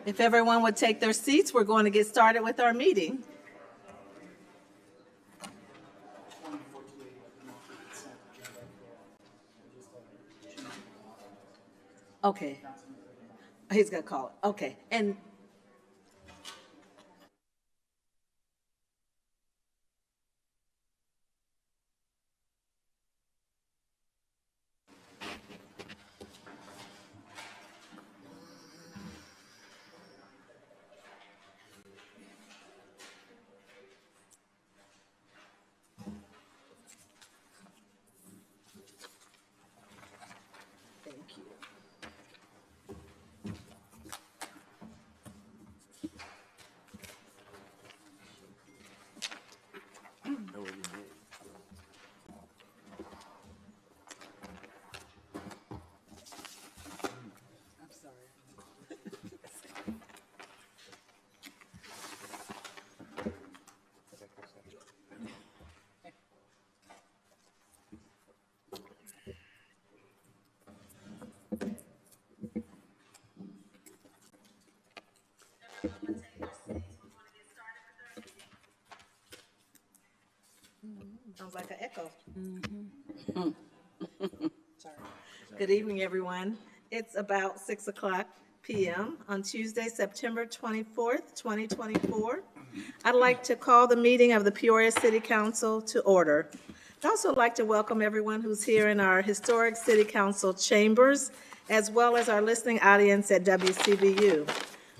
If everyone would take their seats, we're going to get started with our meeting. Okay. He's going to call it. Okay. And thank you. I'm sorry. Sounds like an echo. Sorry. Good evening, everyone. It's about 6:00 p.m. on Tuesday, September 24th, 2024. I'd like to call the meeting of the Peoria City Council to order. I'd also like to welcome everyone who's here in our historic City Council chambers, as well as our listening audience at WCBU.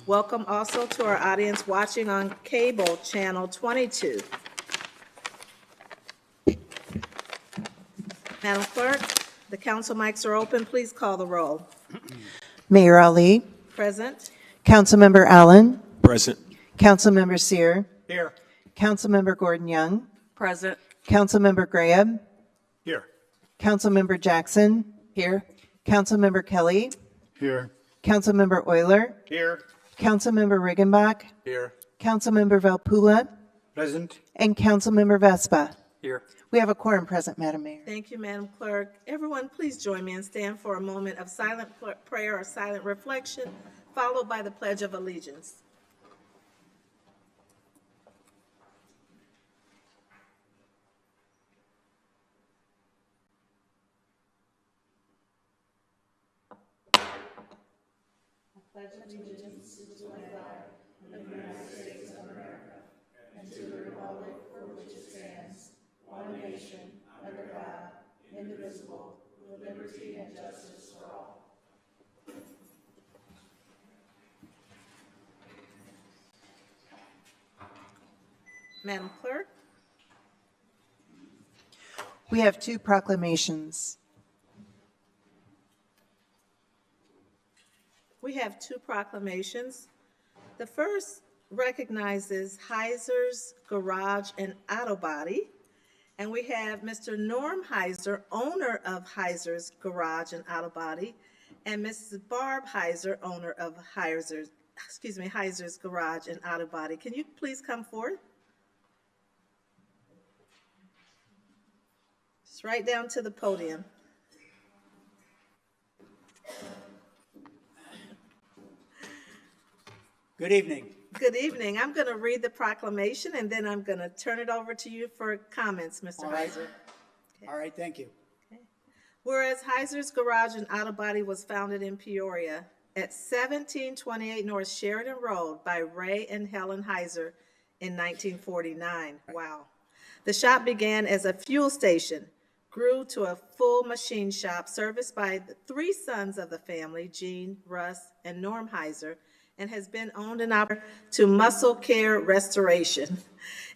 Welcome also to our audience watching on cable channel 22. Madam Clerk, the council mics are open. Please call the roll. Mayor Ali, Present. Councilmember Allen, Present. Councilmember Sear, Here. Councilmember Gordon Young, Present. Councilmember Graham, Here. Councilmember Jackson, Here. Councilmember Kelly, Here. Councilmember Euler, Here. Councilmember Riggenbach, Here. Councilmember Valpula, Present. and Councilmember Vespa. Here. We have a quorum present, Madam Mayor. Thank you, Madam Clerk. Everyone, please join me and stand for a moment of silent prayer or silent reflection, followed by the Pledge of Allegiance. Madam Clerk, We have two proclamations. we have two proclamations. The first recognizes Heiser's Garage and Auto Body, and we have Mr. Norm Heiser, owner of Heiser's Garage and Auto Body, and Mrs. Barb Heiser, owner of Heiser's Garage and Auto Body. Can you please come forward? Just right down to the podium. Good evening. Good evening. I'm going to read the proclamation, and then I'm going to turn it over to you for comments, Mr. All right. Heiser. All right, thank you. Whereas Heiser's Garage and Auto Body was founded in Peoria at 1728 North Sheridan Road by Ray and Helen Heiser in 1949. Wow. The shop began as a fuel station, grew to a full machine shop serviced by the three sons of the family, Gene, Russ, and Norm Heiser, and has been owned and operated to Muscle Care Restoration.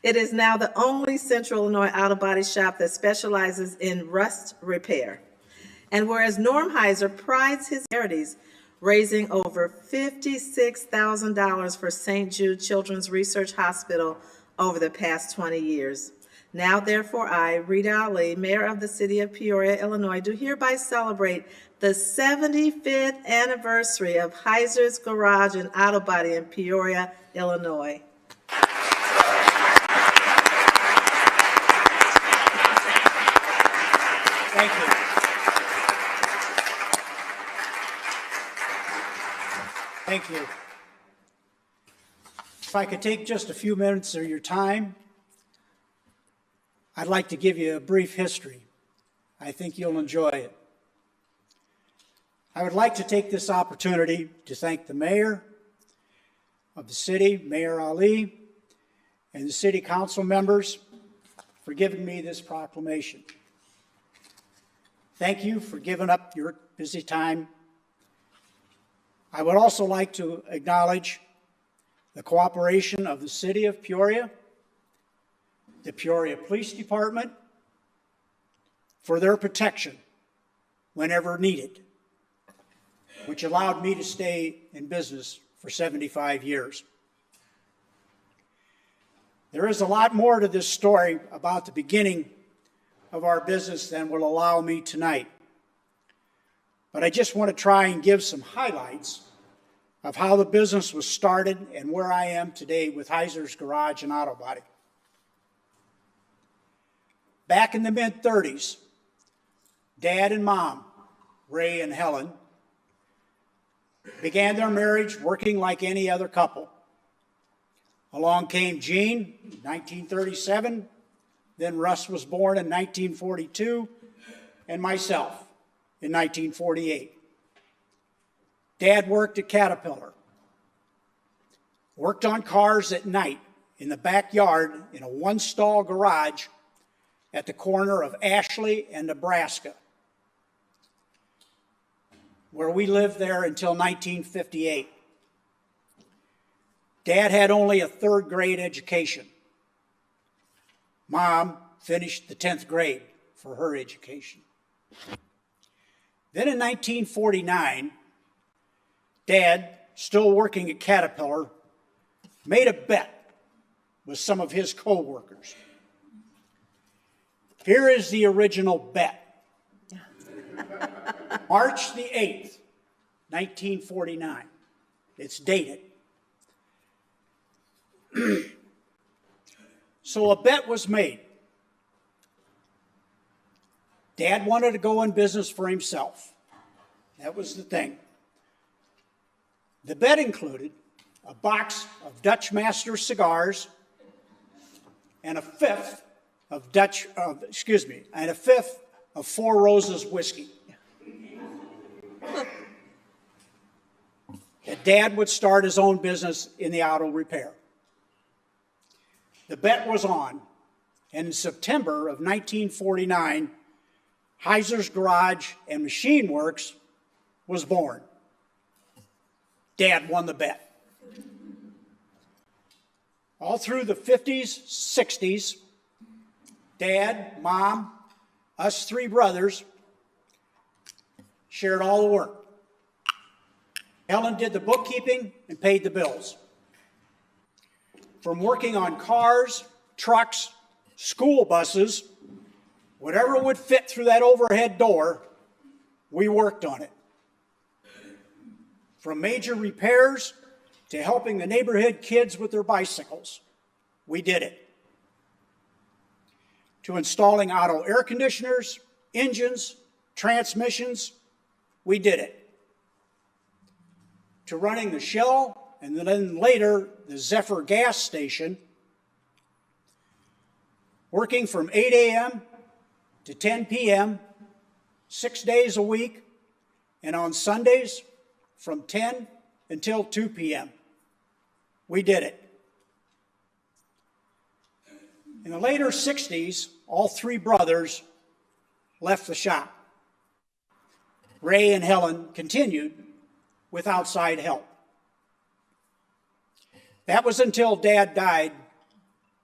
It is now the only Central Illinois auto body shop that specializes in rust repair. And whereas Norm Heiser prides his charities, raising over $56,000 for St. Jude Children's Research Hospital over the past 20 years. Now, therefore, I, Rita Ali, Mayor of the City of Peoria, Illinois, do hereby celebrate the 75th anniversary of Heiser's Garage and Auto Body in Peoria, Illinois. Thank you. Thank you. If I could take just a few minutes of your time, I'd like to give you a brief history. I think you'll enjoy it. I would like to take this opportunity to thank the mayor of the city, Mayor Ali, and the city council members for giving me this proclamation. Thank you for giving up your busy time. I would also like to acknowledge the cooperation of the city of Peoria, the Peoria Police Department, for their protection whenever needed, which allowed me to stay in business for 75 years. There is a lot more to this story about the beginning of our business than will allow me tonight. But I just want to try and give some highlights of how the business was started and where I am today with Heiser's Garage and Auto Body. Back in the mid-30s, Dad and Mom, Ray and Helen, began their marriage working like any other couple. Along came Gene, 1937, then Russ was born in 1942, and myself in 1948. Dad worked at Caterpillar, worked on cars at night in the backyard in a one-stall garage at the corner of Ashley and Nebraska, where we lived there until 1958. Dad had only a third grade education. Mom finished the 10th grade for her education. Then in 1949, Dad, still working at Caterpillar, made a bet with some of his co-workers. Here is the original bet. March the 8th, 1949. It's dated. So a bet was made. Dad wanted to go in business for himself. That was the thing. The bet included a box of Dutch Master cigars and a fifth of Four Roses whiskey. That Dad would start his own business in the auto repair. The bet was on, and in September of 1949, Heiser's Garage and Machine Works was born. Dad won the bet. All through the 50s, 60s, Dad, Mom, us three brothers shared all the work. Helen did the bookkeeping and paid the bills. From working on cars, trucks, school buses, whatever would fit through that overhead door, we worked on it. From major repairs to helping the neighborhood kids with their bicycles, we did it. To installing auto air conditioners, engines, transmissions, we did it. To running the Shell and then later the Zephyr gas station, working from 8 a.m. to 10 p.m., 6 days a week, and on Sundays from 10 until 2 p.m. We did it. In the later 60s, all three brothers left the shop. Ray and Helen continued with outside help. That was until Dad died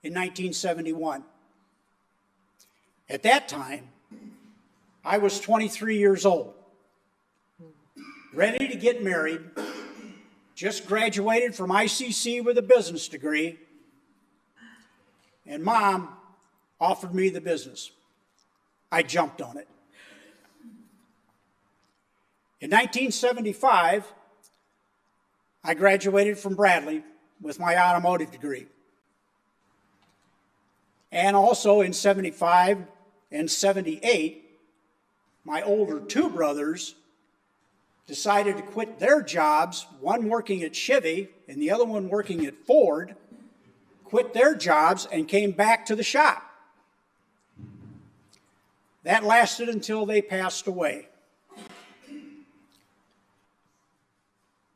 in 1971. At that time, I was 23 years old, ready to get married, just graduated from ICC with a business degree, and Mom offered me the business. I jumped on it. In 1975, I graduated from Bradley with my automotive degree. And also in 75 and 78, my older two brothers decided to quit their jobs, one working at Chevy and the other one working at Ford, quit their jobs and came back to the shop. That lasted until they passed away,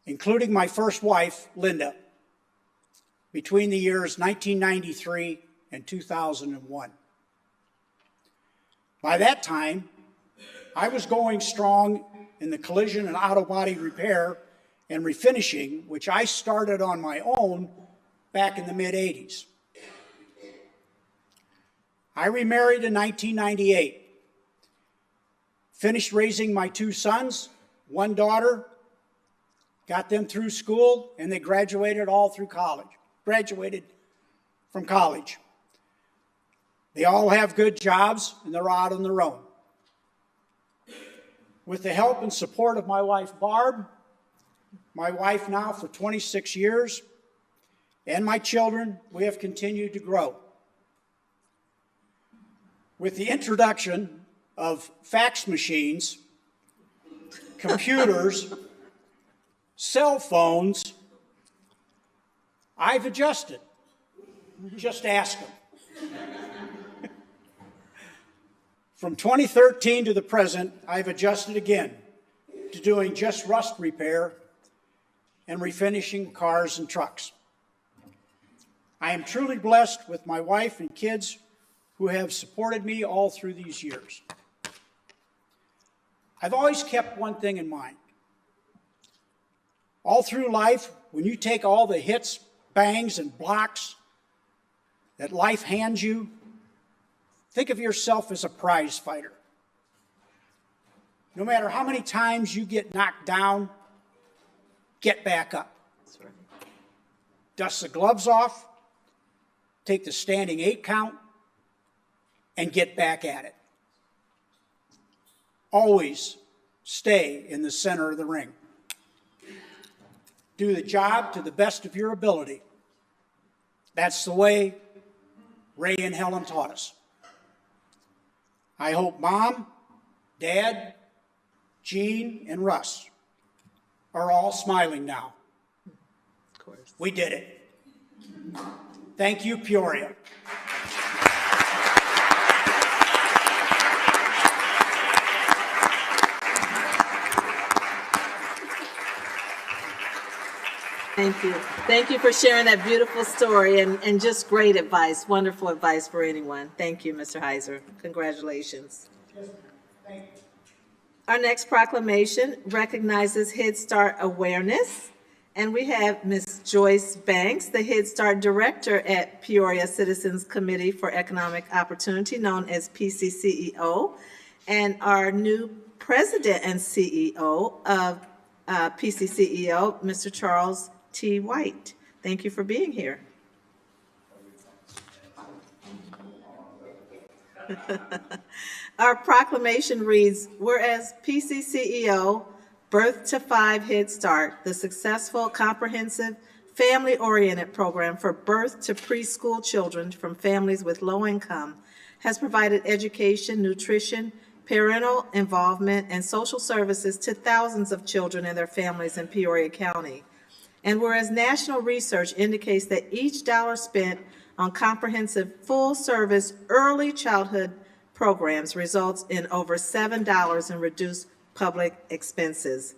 including my first wife, Linda, between the years 1993 and 2001. By that time, I was going strong in the collision and auto body repair and refinishing, which I started on my own back in the mid-'80s. I remarried in 1998, finished raising my two sons, one daughter, got them through school, and they graduated from college. They all have good jobs, and they're out on their own. With the help and support of my wife, Barb, my wife now for 26 years, and my children, we have continued to grow. With the introduction of fax machines, computers, cell phones, I've adjusted. Just ask them. From 2013 to the present, I've adjusted again to doing just rust repair and refinishing cars and trucks. I am truly blessed with my wife and kids who have supported me all through these years. I've always kept one thing in mind. All through life, when you take all the hits, bangs, and blocks that life hands you, think of yourself as a prize fighter. No matter how many times you get knocked down, get back up. Dust the gloves off, take the standing 8 count, and get back at it. Always stay in the center of the ring. Do the job to the best of your ability. That's the way Ray and Helen taught us. I hope Mom, Dad, Gene, and Russ are all smiling now. Of course. We did it. Thank you, Peoria. Thank you. Thank you for sharing that beautiful story and just great advice, wonderful advice for anyone. Thank you, Mr. Heiser. Congratulations. Our next proclamation recognizes Head Start awareness. And we have Ms. Joyce Banks, the Head Start Director at Peoria Citizens Committee for Economic Opportunity, known as PCCEO, and our new President and CEO of PCCEO, Mr. Charles T. White. Thank you for being here. Our proclamation reads, whereas PCCEO Birth to 5 Head Start, the successful, comprehensive, family-oriented program for birth to preschool children from families with low income, has provided education, nutrition, parental involvement, and social services to thousands of children and their families in Peoria County. And whereas national research indicates that each dollar spent on comprehensive, full-service early childhood programs results in over $7 in reduced public expenses.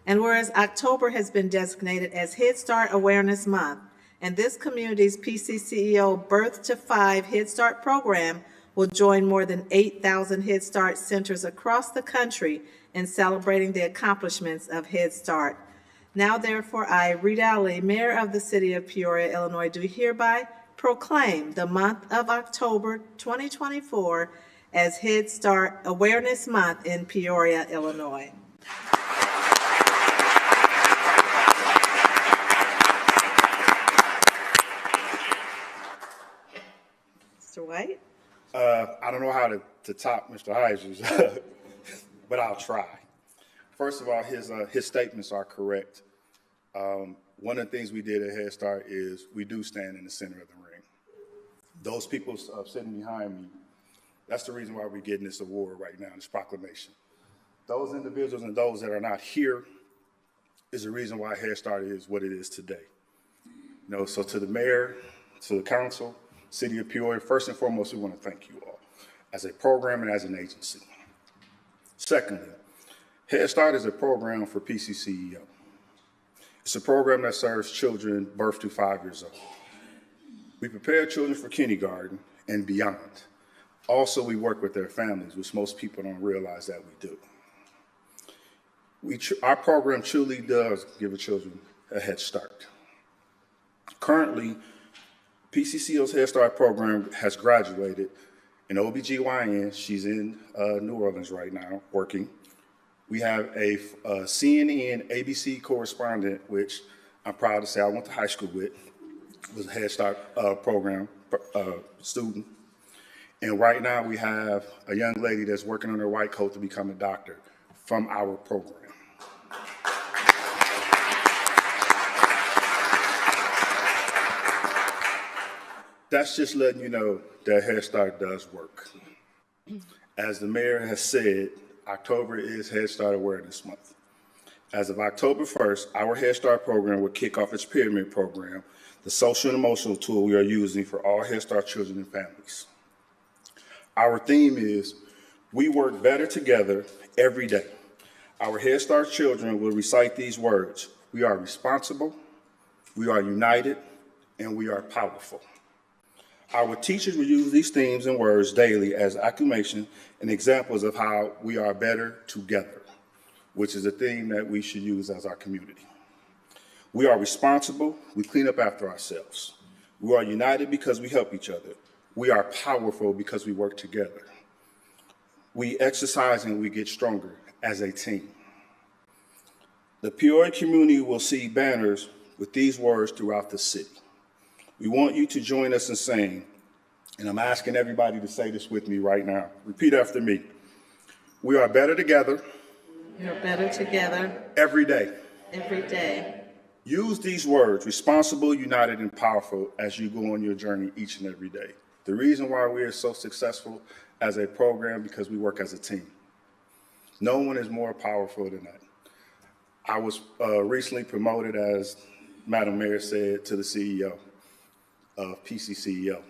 And whereas October has been designated as Head Start Awareness Month, and this community's PCCEO Birth to 5 Head Start program will join more than 8,000 Head Start centers across the country in celebrating the accomplishments of Head Start. Now, therefore, I, Rita Ali, Mayor of the City of Peoria, Illinois, do hereby proclaim the month of October 2024 as Head Start Awareness Month in Peoria, Illinois. Mr. White? I don't know how to top Mr. Heiser's, but I'll try. First of all, his statements are correct. One of the things we did at Head Start is we do stand in the center of the ring. Those people sitting behind me, that's the reason why we're getting this award right now, this proclamation. Those individuals and those that are not here is the reason why Head Start is what it is today. So to the mayor, to the council, city of Peoria, first and foremost, we want to thank you all as a program and as an agency. Secondly, Head Start is a program for PCCEO. It's a program that serves children birth to 5 years old. We prepare children for kindergarten and beyond. Also, we work with their families, which most people don't realize that we do. Our program truly does give the children a head start. Currently, PCCO's Head Start program has graduated an OBGYN. She's in New Orleans right now working. We have a CNN ABC correspondent, which I'm proud to say I went to high school with, was a Head Start program student. And right now we have a young lady that's working on her white coat to become a doctor from our program. That's just letting you know that Head Start does work. As the mayor has said, October is Head Start Awareness Month. As of October 1st, our Head Start program will kick off its pyramid program, the social and emotional tool we are using for all Head Start children and families. Our theme is, we work better together every day. Our Head Start children will recite these words: we are responsible, we are united, and we are powerful. Our teachers will use these themes and words daily as acclamation and examples of how we are better together, which is a theme that we should use as our community. We are responsible, we clean up after ourselves. We are united because we help each other. We are powerful because we work together. We exercise and we get stronger as a team. The Peoria community will see banners with these words throughout the city. We want you to join us in saying, and I'm asking everybody to say this with me right now. Repeat after me. We are better together. We are better together Every day. every day. Use these words, responsible, united, and powerful, as you go on your journey each and every day. The reason why we are so successful as a program, because we work as a team. No one is more powerful than that. I was recently promoted, as Madam Mayor said, to the CEO of PCCEO,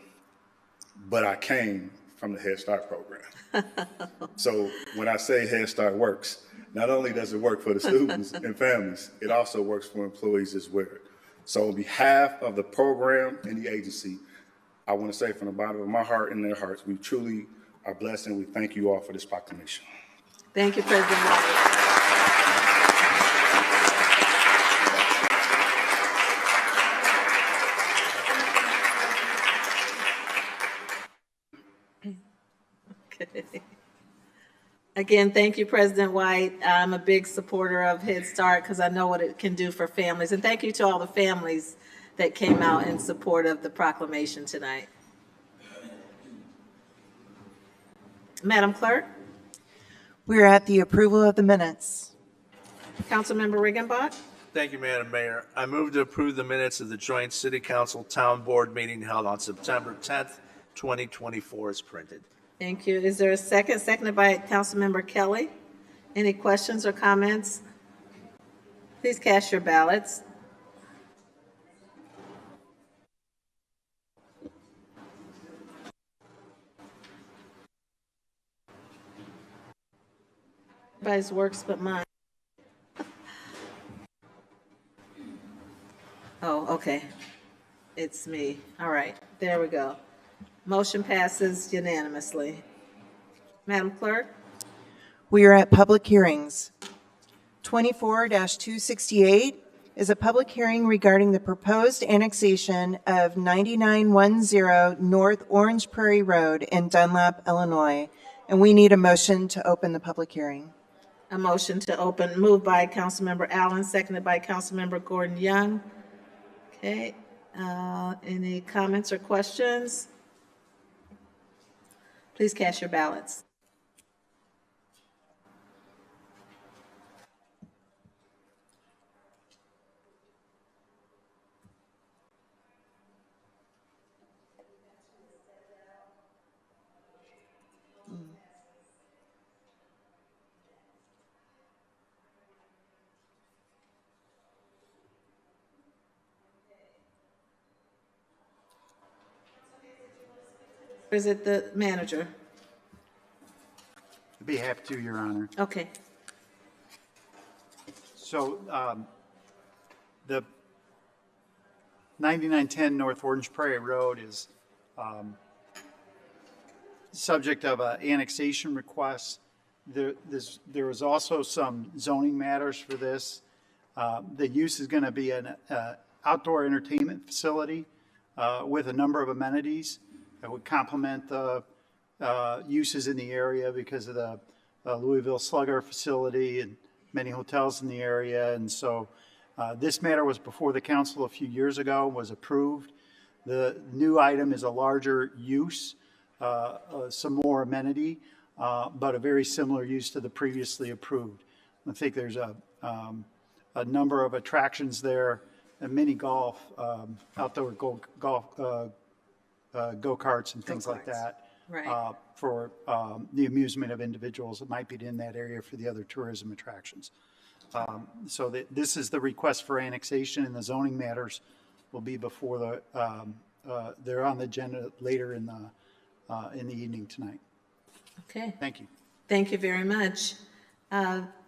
but I came from the Head Start program. So when I say Head Start works, not only does it work for the students and families, it also works for employees as well. So on behalf of the program and the agency, I want to say from the bottom of my heart and their hearts, we truly are blessed, and we thank you all for this proclamation. Thank you, President White. Again, thank you, President White. I'm a big supporter of Head Start because I know what it can do for families. And thank you to all the families that came out in support of the proclamation tonight. Madam Clerk, We're at the approval of the minutes. Councilmember Riggenbach. Thank you, Madam Mayor. I move to approve the minutes of the joint City Council Town Board meeting held on September 10th, 2024 as printed. Thank you. Is there a second? Seconded by Councilmember Kelly. Any questions or comments? Please cast your ballots. Everybody's works but mine. Oh, okay. It's me. All right, there we go. Motion passes unanimously. Madam Clerk? We are at public hearings. 24-268 is a public hearing regarding the proposed annexation of 9910 North Orange Prairie Road in Dunlap, Illinois. And we need a motion to open the public hearing. A motion to open, moved by Councilmember Allen, seconded by Councilmember Gordon Young. Okay, any comments or questions? Please cast your ballots. Or is it the manager? I'd be happy to, Your Honor. Okay. So the 9910 North Orange Prairie Road is subject of an annexation request. There was also some zoning matters for this. The use is going to be an outdoor entertainment facility with a number of amenities that would complement the uses in the area because of the Louisville Slugger facility and many hotels in the area. And so this matter was before the council a few years ago, was approved. The new item is a larger use, some more amenity, but a very similar use to the previously approved. I think there's a number of attractions there, a mini golf, outdoor go-karts and things like that. Right. For the amusement of individuals that might be in that area for the other tourism attractions. So this is the request for annexation, and the zoning matters will be before the, they're on the agenda later in the evening tonight. Okay. Thank you. Thank you very much.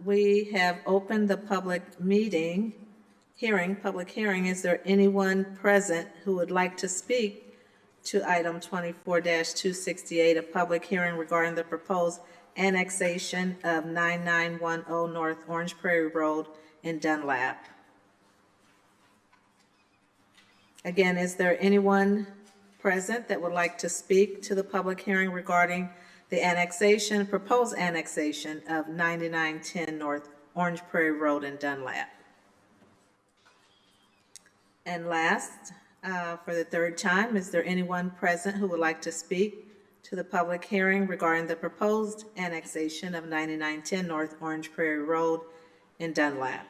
We have opened the public hearing. Is there anyone present who would like to speak to item 24-268, a public hearing regarding the proposed annexation of 9910 North Orange Prairie Road in Dunlap? Again, is there anyone present that would like to speak to the public hearing regarding the proposed annexation of 9910 North Orange Prairie Road in Dunlap? And last, for the third time, is there anyone present who would like to speak to the public hearing regarding the proposed annexation of 9910 North Orange Prairie Road in Dunlap?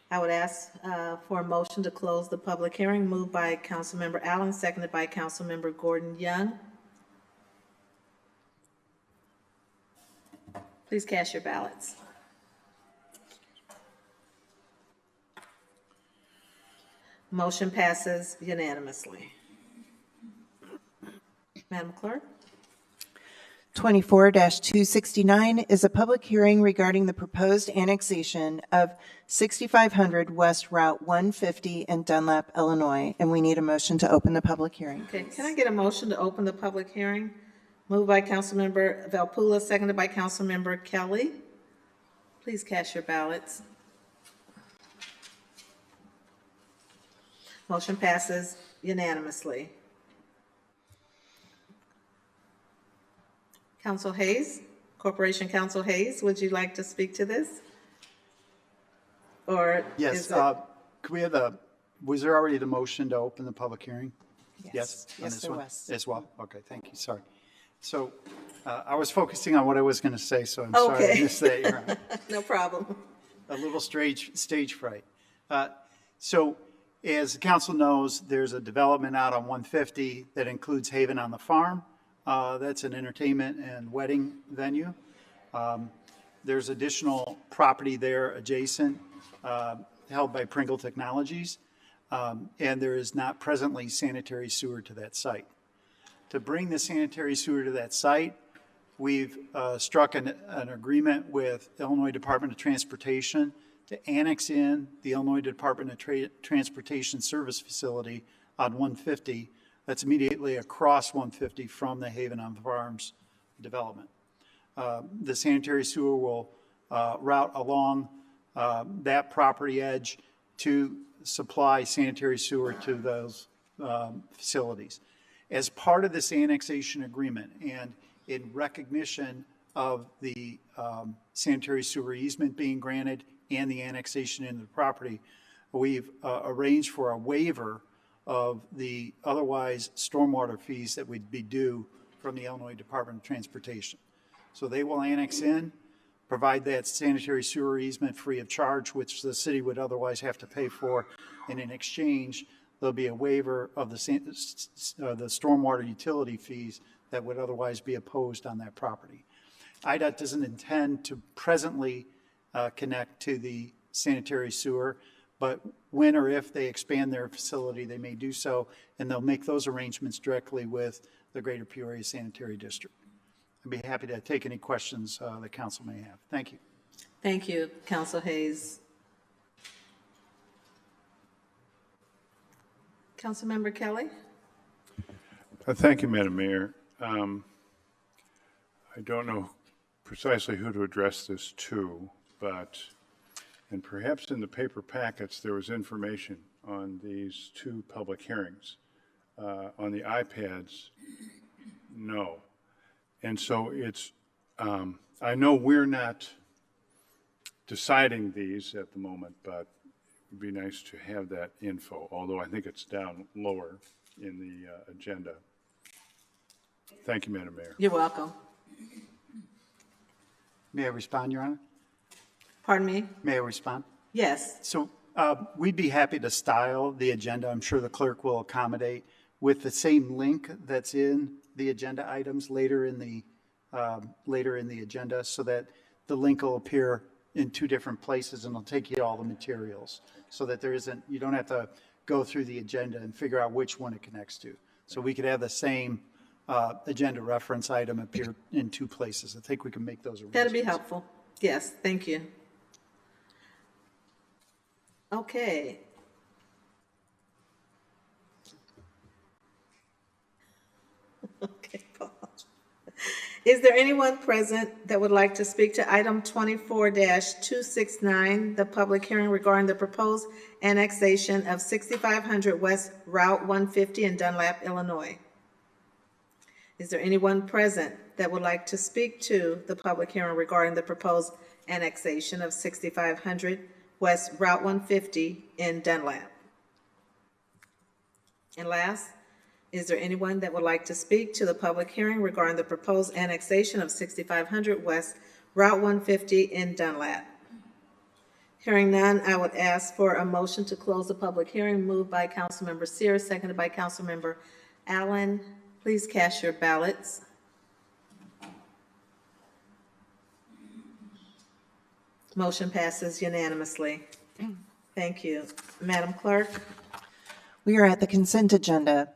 I would ask for a motion to close the public hearing, moved by Councilmember Allen, seconded by Councilmember Gordon Young. Please cast your ballots. Motion passes unanimously. Madam Clerk? 24-269 is a public hearing regarding the proposed annexation of 6500 West Route 150 in Dunlap, Illinois, and we need a motion to open the public hearing. Okay, can I get a motion to open the public hearing? Moved by Councilmember Valpula, seconded by Councilmember Kelly. Please cast your ballots. Motion passes unanimously. Council Hayes, Corporation Council Hayes, would you like to speak to this? Or Yes, is it? could we have was there already the motion to open the public hearing? Yes? on Yes, this there one? was. As well? Okay, thank you, sorry. So I was focusing on what I was going to say, so I'm sorry I Okay. missed that, Your Honor. No problem. A little stage fright. So as the council knows, there's a development out on 150 that includes Haven on the Farm. That's an entertainment and wedding venue. There's additional property there adjacent, held by Pringle Technologies, and there is not presently sanitary sewer to that site. To bring the sanitary sewer to that site, we've struck an agreement with Illinois Department of Transportation to annex in the Illinois Department of Transportation Service Facility on 150. That's immediately across 150 from the Haven on the Farms development. The sanitary sewer will route along that property edge to supply sanitary sewer to those facilities. As part of this annexation agreement and in recognition of the sanitary sewer easement being granted and the annexation into the property, we've arranged for a waiver of the otherwise stormwater fees that would be due from the Illinois Department of Transportation. So they will annex in, provide that sanitary sewer easement free of charge, which the city would otherwise have to pay for, and in exchange, there'll be a waiver of the stormwater utility fees that would otherwise be imposed on that property. IDOT doesn't intend to presently connect to the sanitary sewer, but when or if they expand their facility, they may do so, and they'll make those arrangements directly with the Greater Peoria Sanitary District. I'd be happy to take any questions the council may have. Thank you. Thank you, Council Hayes. Councilmember Kelly? Thank you, Madam Mayor. I don't know precisely who to address this to, but, and perhaps in the paper packets, there was information on these two public hearings. On the iPads, no. And so it's, I know we're not deciding these at the moment, but it'd be nice to have that info, although I think it's down lower in the agenda. Thank you, Madam Mayor. You're welcome. May I respond, Your Honor? Pardon me? May I respond? Yes. So we'd be happy to style the agenda. I'm sure the clerk will accommodate with the same link that's in the agenda items later in the agenda, so that the link will appear in two different places and it'll take you to all the materials, so that you don't have to go through the agenda and figure out which one it connects to. So we could have the same agenda reference item appear in two places. I think we can make those arrangements. That'd be helpful. Yes, thank you. Okay. Okay, Paul. Is there anyone present that would like to speak to item 24-269, the public hearing regarding the proposed annexation of 6500 West Route 150 in Dunlap, Illinois? Is there anyone present that would like to speak to the public hearing regarding the proposed annexation of 6500 West Route 150 in Dunlap? And last, is there anyone that would like to speak to the public hearing regarding the proposed annexation of 6500 West Route 150 in Dunlap? Hearing none, I would ask for a motion to close the public hearing, moved by Councilmember Sears, seconded by Councilmember Allen. Please cast your ballots. Motion passes unanimously. Thank you. Madam Clerk? We are at the consent agenda.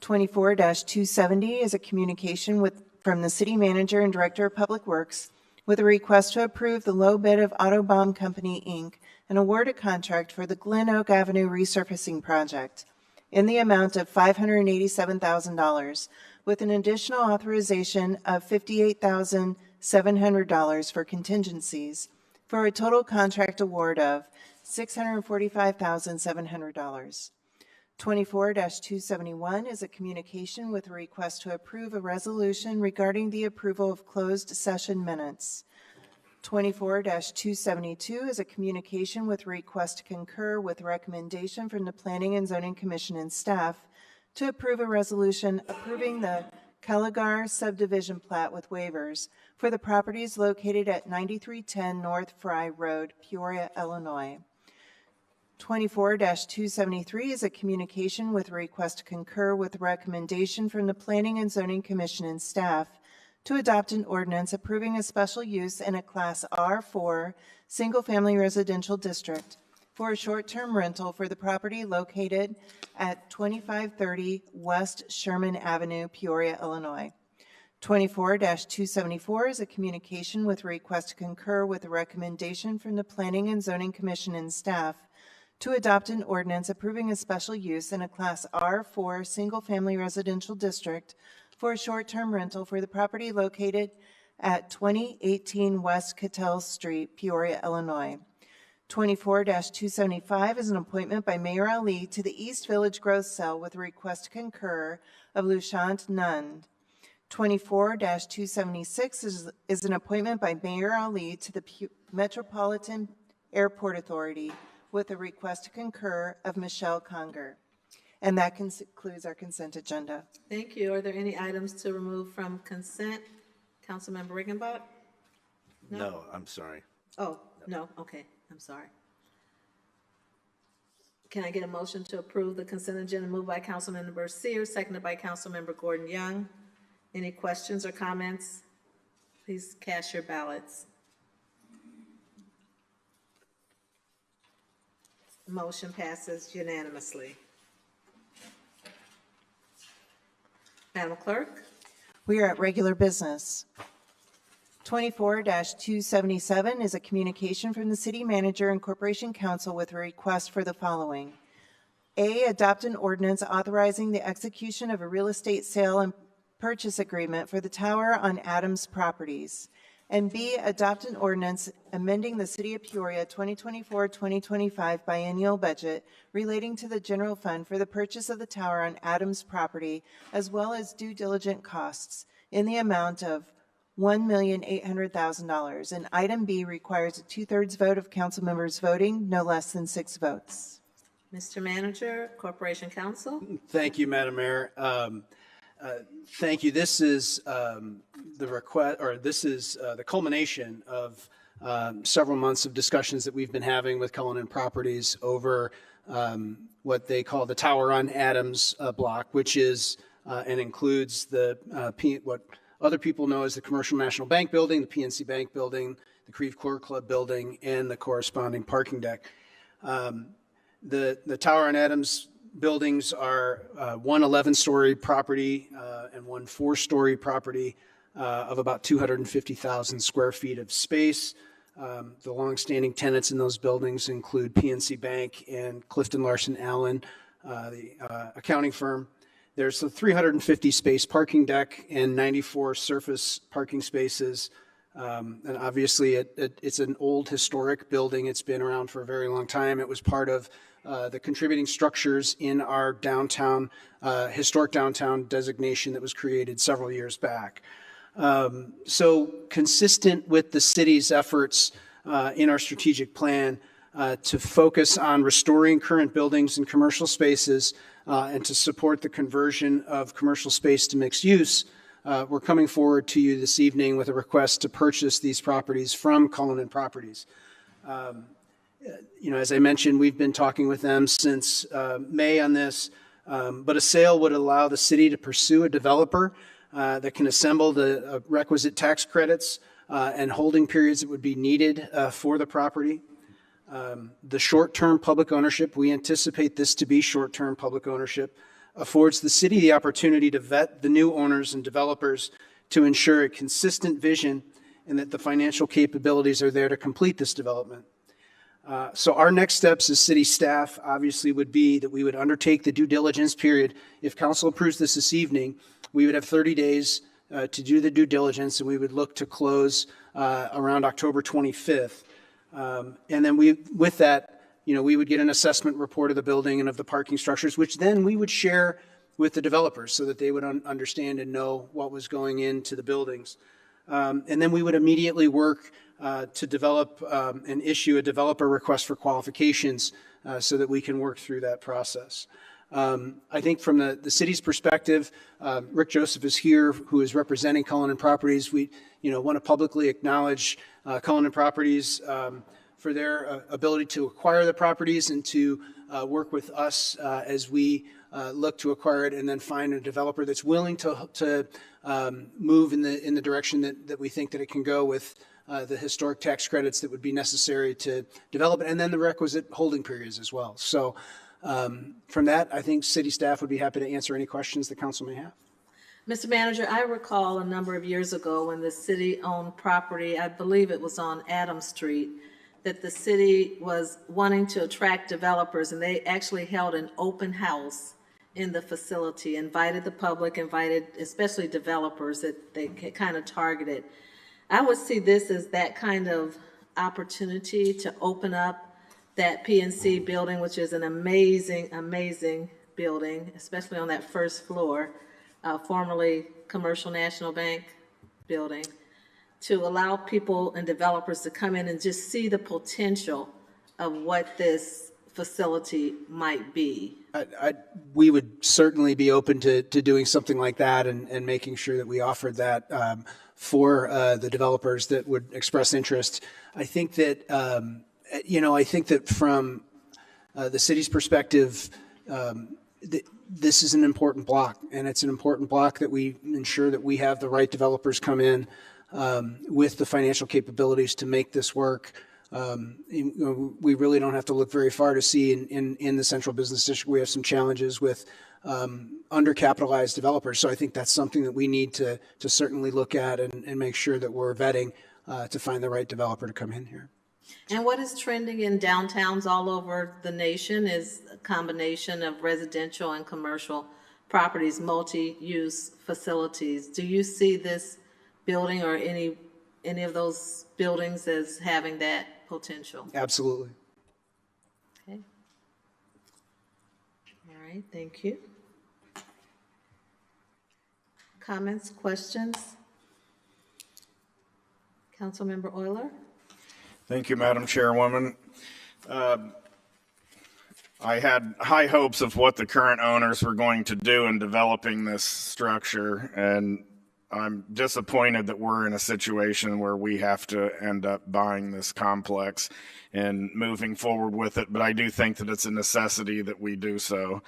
24-270 is a communication from the City Manager and Director of Public Works with a request to approve the low bid of Autobahn Company, Inc. and award a contract for the Glen Oak Avenue resurfacing project in the amount of $587,000 with an additional authorization of $58,700 for contingencies for a total contract award of $645,700. 24-271 is a communication with a request to approve a resolution regarding the approval of closed session minutes. 24-272 is a communication with a request to concur with recommendation from the Planning and Zoning Commission and staff to approve a resolution approving the Caligar subdivision plat with waivers for the properties located at 9310 North Fry Road, Peoria, Illinois. 24-273 is a communication with a request to concur with the recommendation from the Planning and Zoning Commission and staff to adopt an ordinance approving a special use in a Class R4 single-family residential district for a short-term rental for the property located at 2530 West Sherman Avenue, Peoria, Illinois. 24-274 is a communication with a request to concur with the recommendation from the Planning and Zoning Commission and staff to adopt an ordinance approving a special use in a Class R4 single-family residential district for a short-term rental for the property located at 2018 West Cattell Street, Peoria, Illinois. 24-275 is an appointment by Mayor Ali to the East Village Growth Cell with a request to concur of Lushant Nund. 24-276 is an appointment by Mayor Ali to the Metropolitan Airport Authority with a request to concur of Michelle Conger. And that concludes our consent agenda. Thank you. Are there any items to remove from consent? Councilmember Riggenbach? No, I'm sorry. Oh, no, okay, I'm sorry. Can I get a motion to approve the consent agenda moved by Councilmember Sears, seconded by Councilmember Gordon Young? Any questions or comments? Please cast your ballots. Motion passes unanimously. Madam Clerk? We are at regular business. 24-277 is a communication from the City Manager and Corporation Council with a request for the following. A, adopt an ordinance authorizing the execution of a real estate sale and purchase agreement for the tower on Adams Properties. And B, adopt an ordinance amending the City of Peoria 2024-2025 biennial budget relating to the general fund for the purchase of the tower on Adams property, as well as due diligence costs in the amount of $1,800,000. And item B requires a 2/3 vote of council members voting, no less than 6 votes. Mr. Manager, Corporation Counsel? Thank you, Madam Mayor. Thank you. This is the request, or this is the culmination of several months of discussions that we've been having with Cullinan Properties over what they call the Tower on Adams block, which is and includes the what other people know as the Commercial National Bank building, the PNC Bank building, the Creve Coeur Club building, and the corresponding parking deck. The Tower on Adams buildings are one 11-story property and one 4-story property of about 250,000 square feet of space. The longstanding tenants in those buildings include PNC Bank and Clifton Larson Allen, the accounting firm. There's a 350 space parking deck and 94 surface parking spaces. And obviously it's an old historic building. It's been around for a very long time. It was part of the contributing structures in our downtown, historic downtown designation that was created several years back. So consistent with the city's efforts in our strategic plan to focus on restoring current buildings and commercial spaces and to support the conversion of commercial space to mixed use, we're coming forward to you this evening with a request to purchase these properties from Cullinan Properties. You know, as I mentioned, we've been talking with them since May on this, but a sale would allow the city to pursue a developer that can assemble the requisite tax credits and holding periods that would be needed for the property. The short-term public ownership, we anticipate this to be short-term public ownership, affords the city the opportunity to vet the new owners and developers to ensure a consistent vision and that the financial capabilities are there to complete this development. So our next steps as city staff obviously would be that we would undertake the due diligence period. If council approves this evening, we would have 30 days to do the due diligence, and we would look to close around October 25th. And then with that, you know, we would get an assessment report of the building and of the parking structures, which then we would share with the developers so that they would understand and know what was going into the buildings. And then we would immediately work to develop and issue a developer request for qualifications so that we can work through that process. I think from the city's perspective, Rick Joseph is here, who is representing Cullinan Properties. We, you know, want to publicly acknowledge Cullinan Properties for their ability to acquire the properties and to work with us as we look to acquire it and then find a developer that's willing to move in the direction that we think that it can go with the historic tax credits that would be necessary to develop it, and then the requisite holding periods as well. So from that, I think city staff would be happy to answer any questions the council may have. Mr. Manager, I recall a number of years ago when the city owned property, I believe it was on Adams Street, that the city was wanting to attract developers, and they actually held an open house in the facility, invited the public, invited especially developers that they kind of targeted. I would see this as that kind of opportunity to open up that PNC building, which is an amazing, amazing building, especially on that first floor, formerly Commercial National Bank building, to allow people and developers to come in and just see the potential of what this facility might be. We would certainly be open to doing something like that and making sure that we offered that for the developers that would express interest. I think that, you know, I think that from the city's perspective, this is an important block, and it's an important block that we ensure that we have the right developers come in with the financial capabilities to make this work. We really don't have to look very far to see in the central business district, we have some challenges with undercapitalized developers. So I think that's something that we need to certainly look at and make sure that we're vetting to find the right developer to come in here. And what is trending in downtowns all over the nation is a combination of residential and commercial properties, multi-use facilities. Do you see this building or any of those buildings as having that potential? Absolutely. Okay. All right, thank you. Comments, questions? Councilmember Euler? Thank you, Madam Chairwoman. I had high hopes of what the current owners were going to do in developing this structure, and I'm disappointed that we're in a situation where we have to end up buying this complex and moving forward with it, but I do think that it's a necessity that we do so.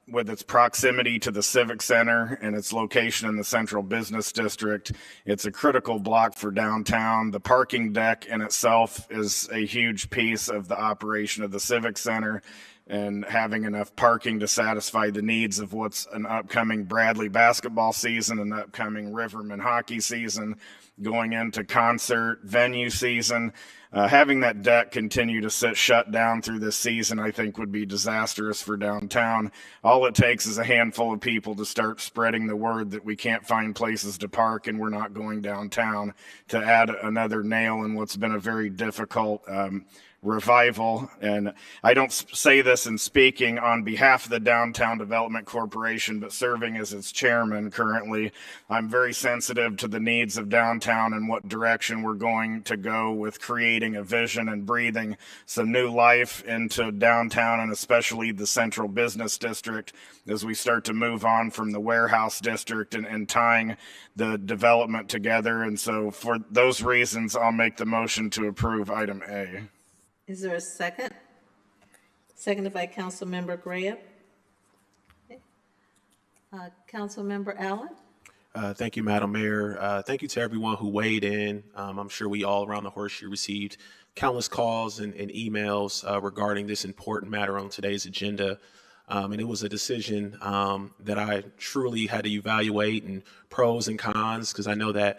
With its proximity to the Civic Center and its location in the Central Business District, it's a critical block for downtown. The parking deck in itself is a huge piece of the operation of the Civic Center, and having enough parking to satisfy the needs of what's an upcoming Bradley basketball season, an upcoming Riverman hockey season, going into concert venue season. Having that deck continue to sit shut down through this season, I think, would be disastrous for downtown. All it takes is a handful of people to start spreading the word that we can't find places to park and we're not going downtown, to add another nail in what's been a very difficult revival. And I don't say this in speaking on behalf of the Downtown Development Corporation, but serving as its chairman currently, I'm very sensitive to the needs of downtown and what direction we're going to go with creating a vision and breathing some new life into downtown, and especially the Central Business District, as we start to move on from the warehouse district and tying the development together. And so for those reasons, I'll make the motion to approve item A. Is there a second? Seconded by Councilmember Graham. Okay. Councilmember Allen? Thank you, Madam Mayor. Thank you to everyone who weighed in. I'm sure we all around the Horseshoe received countless calls and emails regarding this important matter on today's agenda. And it was a decision that I truly had to evaluate, and pros and cons, because I know that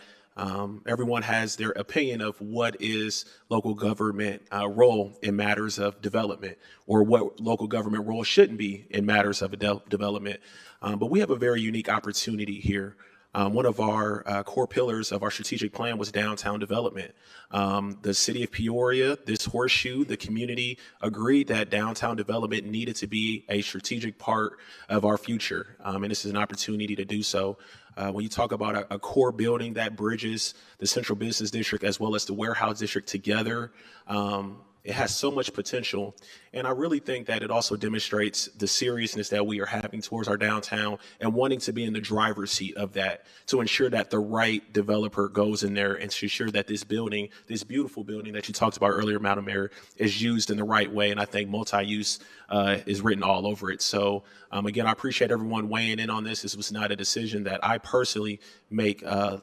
everyone has their opinion of what is local government role in matters of development, or what local government role shouldn't be in matters of development. But we have a very unique opportunity here. One of our core pillars of our strategic plan was downtown development. The city of Peoria, this Horseshoe, the community agreed that downtown development needed to be a strategic part of our future. And this is an opportunity to do so. When you talk about a core building that bridges the Central Business District as well as the Warehouse District together, it has so much potential. And I really think that it also demonstrates the seriousness that we are having towards our downtown and wanting to be in the driver's seat of that, to ensure that the right developer goes in there and to ensure that this building, this beautiful building that you talked about earlier, Madam Mayor, is used in the right way. And I think multi-use is written all over it. So again, I appreciate everyone weighing in on this. This was not a decision that I personally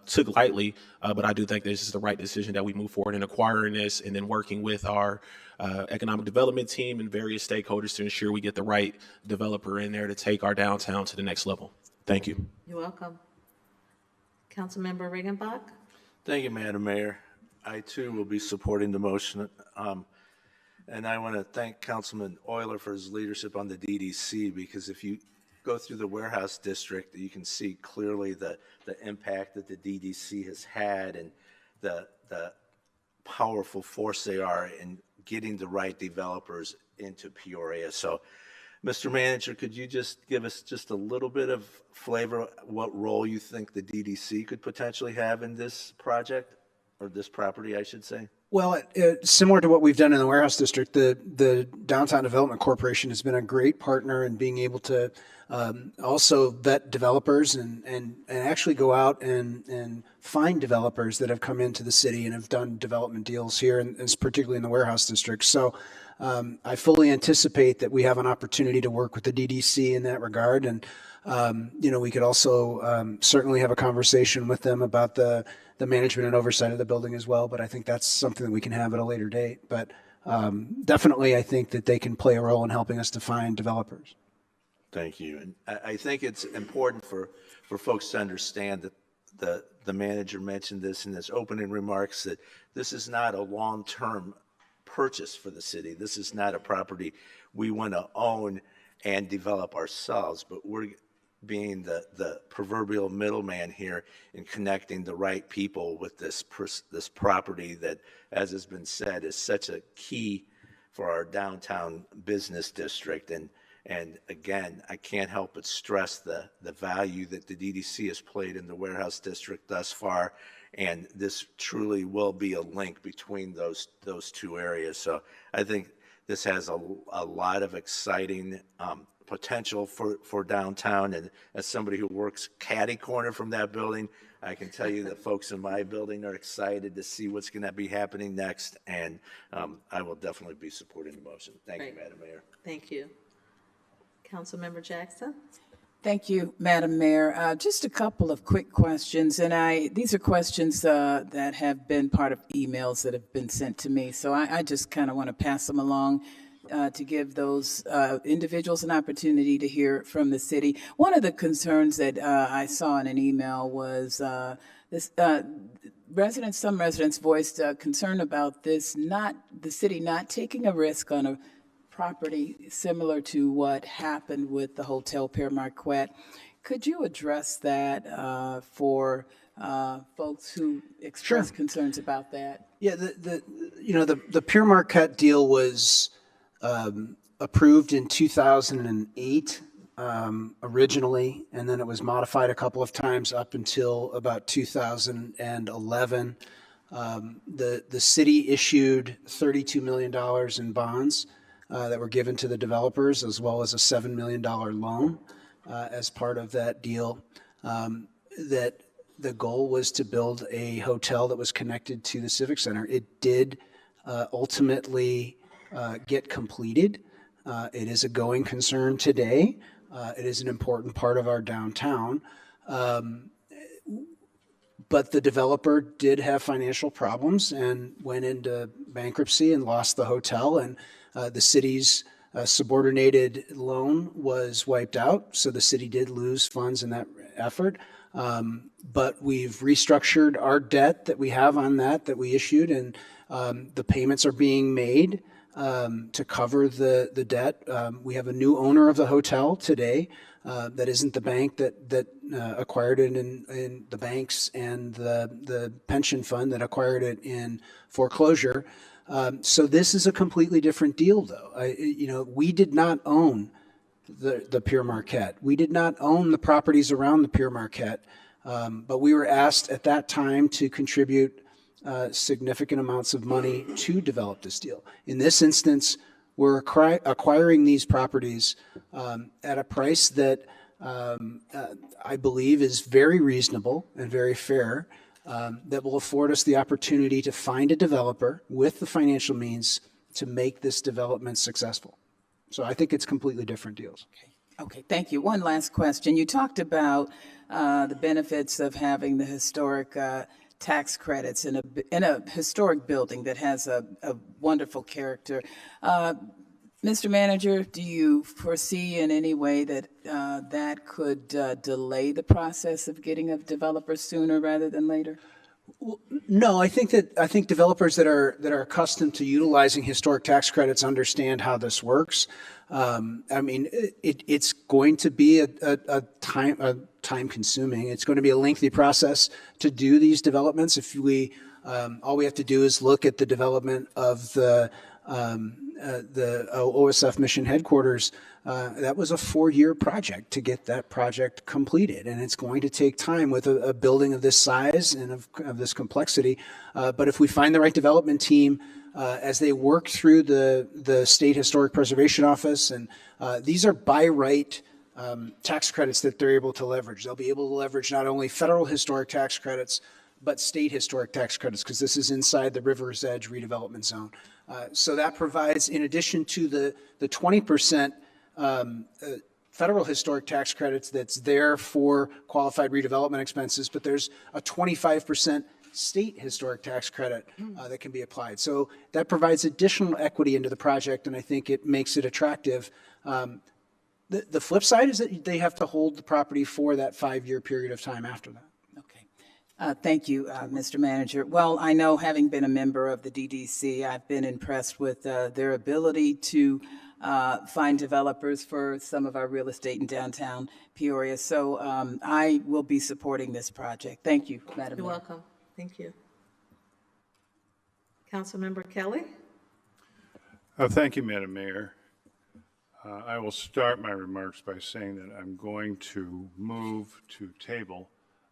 took lightly, but I do think this is the right decision that we move forward in acquiring this and then working with our economic development team and various stakeholders to ensure we get the right developer in there to take our downtown to the next level. Thank you. You're welcome. Councilmember Regenbach? Thank you, Madam Mayor. I too will be supporting the motion. And I want to thank Councilman Euler for his leadership on the DDC, because if you go through the warehouse district, you can see clearly the impact that the DDC has had and the powerful force they are in getting the right developers into Peoria. So, Mr. Manager, could you just give us just a little bit of flavor what role you think the DDC could potentially have in this project, or this property, I should say? Well, similar to what we've done in the warehouse district, the Downtown Development Corporation has been a great partner in being able to also vet developers and actually go out and find developers that have come into the city and have done development deals here, and particularly in the warehouse district. So I fully anticipate that we have an opportunity to work with the DDC in that regard. And We could also certainly have a conversation with them about the management and oversight of the building as well, but I think that's something that we can have at a later date. But definitely, I think that they can play a role in helping us to find developers. Thank you. And I think it's important for folks to understand that the manager mentioned this in his opening remarks, that this is not a long-term purchase for the city. This is not a property we want to own and develop ourselves, but we're being the proverbial middleman here in connecting the right people with this property that, as has been said, is such a key for our downtown business district. And again, I can't help but stress the value that the DDC has played in the warehouse district thus far, and this truly will be a link between those two areas. So I think this has a lot of exciting potential for downtown, and as somebody who works catty corner from that building, I can tell you that folks in my building are excited to see what's going to be happening next, and I will definitely be supporting the motion. Thank you, Madam Mayor. Thank you. Councilmember Jackson? Thank you, Madam Mayor. Just a couple of quick questions, and these are questions that have been part of emails that have been sent to me, so I just kind of want to pass them along to give those individuals an opportunity to hear from the city. One of the concerns that I saw in an email was this. Some residents voiced concern about the city not taking a risk on a property similar to what happened with the Hotel Pere Marquette. Could you address that for folks who express concerns about that? Yeah, the Pere Marquette deal was approved in 2008 originally, and then it was modified a couple of times up until about 2011. The city issued $32 million in bonds that were given to the developers, as well as a $7 million loan as part of that deal. That the goal was to build a hotel that was connected to the Civic Center. It did ultimately get completed. It is a going concern today. It is an important part of our downtown. But the developer did have financial problems and went into bankruptcy and lost the hotel, and the city's subordinated loan was wiped out, so the city did lose funds in that effort. But we've restructured our debt that we have on that we issued, and the payments are being made to cover the debt. We have a new owner of the hotel today that isn't the bank that acquired it in the banks and the pension fund that acquired it in foreclosure. So this is a completely different deal, though. We did not own the Pere Marquette. We did not own the properties around the Pere Marquette, but we were asked at that time to contribute significant amounts of money to develop this deal. In this instance, we're acquiring these properties at a price that I believe is very reasonable and very fair, that will afford us the opportunity to find a developer with the financial means to make this development successful. So I think it's completely different deals. Okay, thank you. One last question. You talked about the benefits of having the historic tax credits in a historic building that has a wonderful character. Mr. Manager, do you foresee in any way that that could delay the process of getting a developer sooner rather than later? Well, no, I think developers that are accustomed to utilizing historic tax credits understand how this works. I mean, it's going to be a time consuming. It's going to be a lengthy process to do these developments. If we all we have to do is look at the development of the OSF mission headquarters. That was a 4-year project to get that project completed, and it's going to take time with a building of this size and of this complexity. But if we find the right development team, as they work through the State Historic Preservation Office, and these are by right tax credits that they're able to leverage. They'll be able to leverage not only federal historic tax credits, but state historic tax credits, because this is inside the River's Edge redevelopment zone. So that provides, in addition to the 20% federal historic tax credits that's there for qualified redevelopment expenses, but there's a 25% state historic tax credit that can be applied. So that provides additional equity into the project, and I think it makes it attractive. The flip side is that they have to hold the property for that 5-year period of time after that. Okay. Thank you, Mr. Manager. Well, I know, having been a member of the DDC, I've been impressed with their ability to find developers for some of our real estate in downtown Peoria. So I will be supporting this project. Thank you, Madam You're Mayor. welcome. Thank you. Councilmember Kelly? Thank you, Madam Mayor. I will start my remarks by saying that I'm going to move to table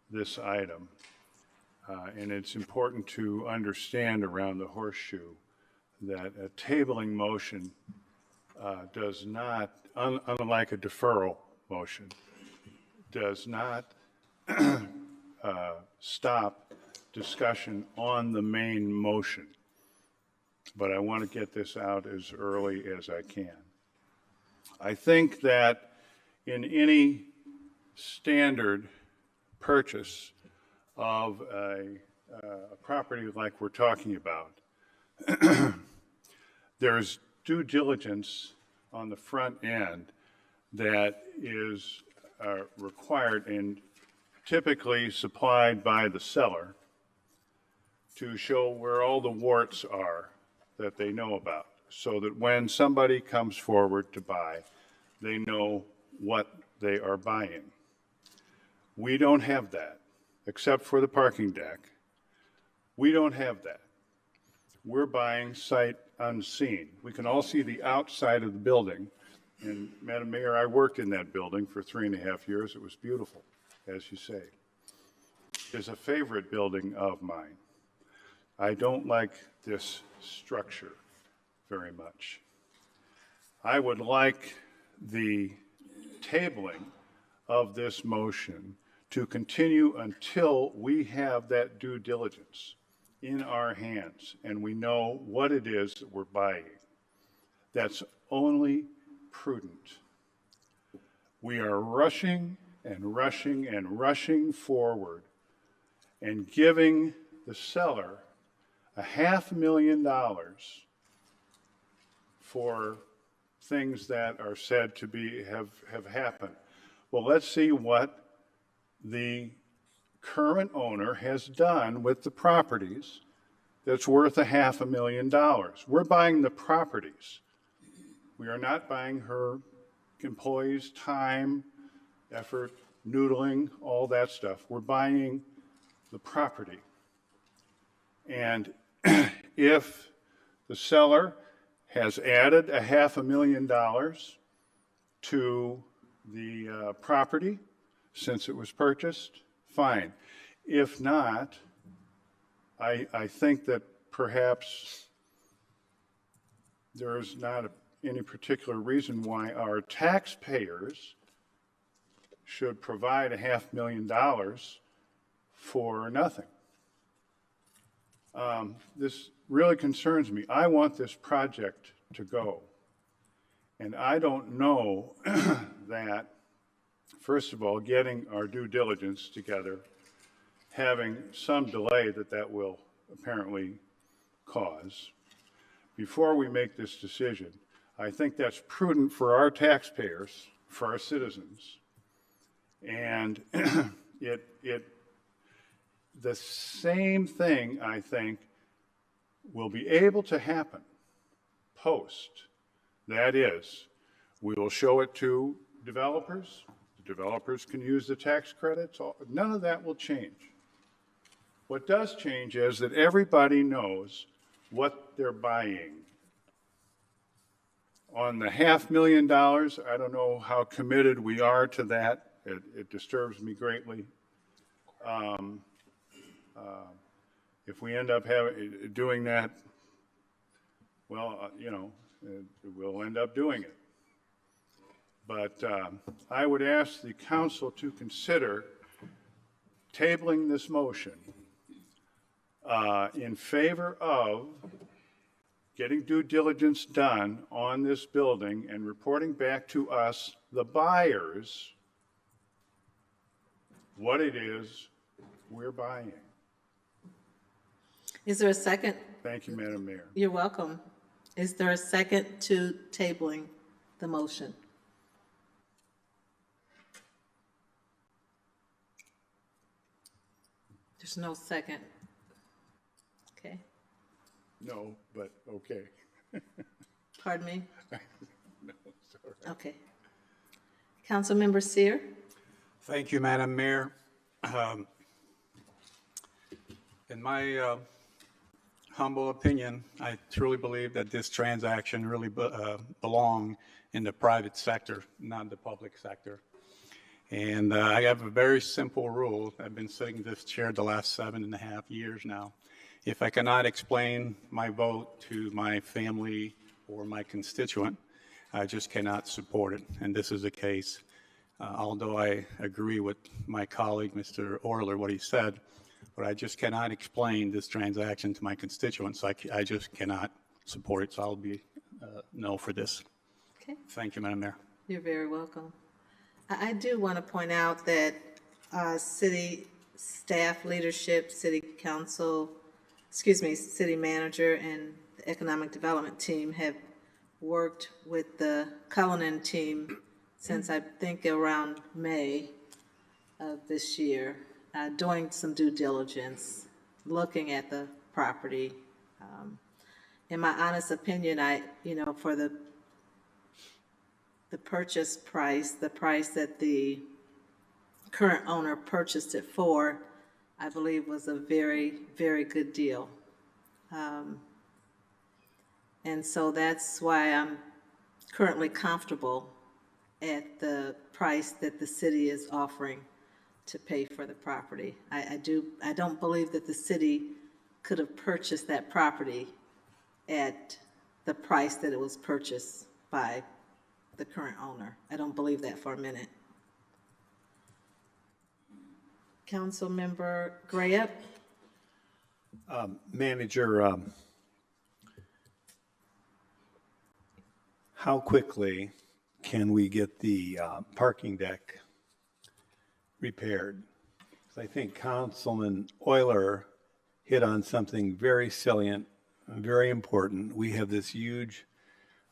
this item. And it's important to understand around the horseshoe that a tabling motion does not, unlike a deferral motion, does not stop discussion on the main motion. But I want to get this out as early as I can. I think that in any standard purchase of a property like we're talking about, there's due diligence on the front end that is required and typically supplied by the seller to show where all the warts are that they know about, so that when somebody comes forward to buy, they know what they are buying. We don't have that, except for the parking deck. We don't have that. We're buying sight unseen. We can all see the outside of the building. And Madam Mayor, I worked in that building for 3.5 years. It was beautiful, as you say. It's a favorite building of mine. I don't like this structure very much. I would like the tabling of this motion to continue until we have that due diligence in our hands and we know what it is that we're buying. That's only prudent. We are rushing and rushing and rushing forward and giving the seller $500,000 for things that are said to be have happened. Well, let's see what the current owner has done with the properties that's worth $500,000. We're buying the properties. We are not buying her employees' time, effort, noodling, all that stuff. We're buying the property. And if the seller has added $500,000 to the property since it was purchased, fine. If not, I think that perhaps there is not any particular reason why our taxpayers should provide $500,000 for nothing. This really concerns me. I want this project to go. And I don't know that, first of all, getting our due diligence together, having some delay that will apparently cause. Before we make this decision, I think that's prudent for our taxpayers, for our citizens. And the same thing, I think, will be able to happen post. That is, we will show it to developers. The developers can use the tax credits. None of that will change. What does change is that everybody knows what they're buying. On the $500,000, I don't know how committed we are to that. It disturbs me greatly. If we end up doing that, well, we'll end up doing it. But I would ask the council to consider tabling this motion in favor of getting due diligence done on this building and reporting back to us, the buyers, what it is we're buying. Is there a second? Thank you, Madam Mayor. You're welcome. Is there a second to tabling the motion? There's no second. Okay. No, but okay. Pardon me? No, sorry. Okay. Councilmember Seer? Thank you, Madam Mayor. In my humble opinion, I truly believe that this transaction really belong in the private sector, not the public sector. And I have a very simple rule. I've been sitting in this chair the last 7.5 years now. If I cannot explain my vote to my family or my constituent, I just cannot support it. And this is the case. Although I agree with my colleague, Mr. Orler, what he said, but I just cannot explain this transaction to my constituents. I just cannot support it, so I'll be no for this. Okay. Thank you, Madam Mayor. You're very welcome. I do want to point out that city staff leadership, city council, city manager and the economic development team have worked with the Cullinan team since I think around May of this year, doing some due diligence, looking at the property. In my honest opinion, for the purchase price, the price that the current owner purchased it for, I believe was a very, very good deal. And so that's why I'm currently comfortable at the price that the city is offering to pay for the property. I don't believe that the city could have purchased that property at the price that it was purchased by the current owner. I don't believe that for a minute. Councilmember Grayup? Manager, how quickly can we get the parking deck repaired? Because I think Councilman Euler hit on something very salient, very important. We have this huge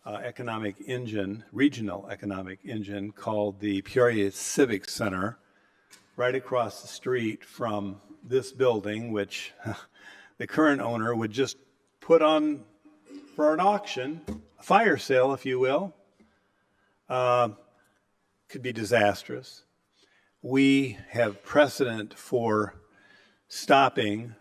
economic engine, regional economic engine called the Peoria Civic Center, right across the street from this building, which the current owner would just put on for an auction, a fire sale, if you will. Could be disastrous. We have precedent for stopping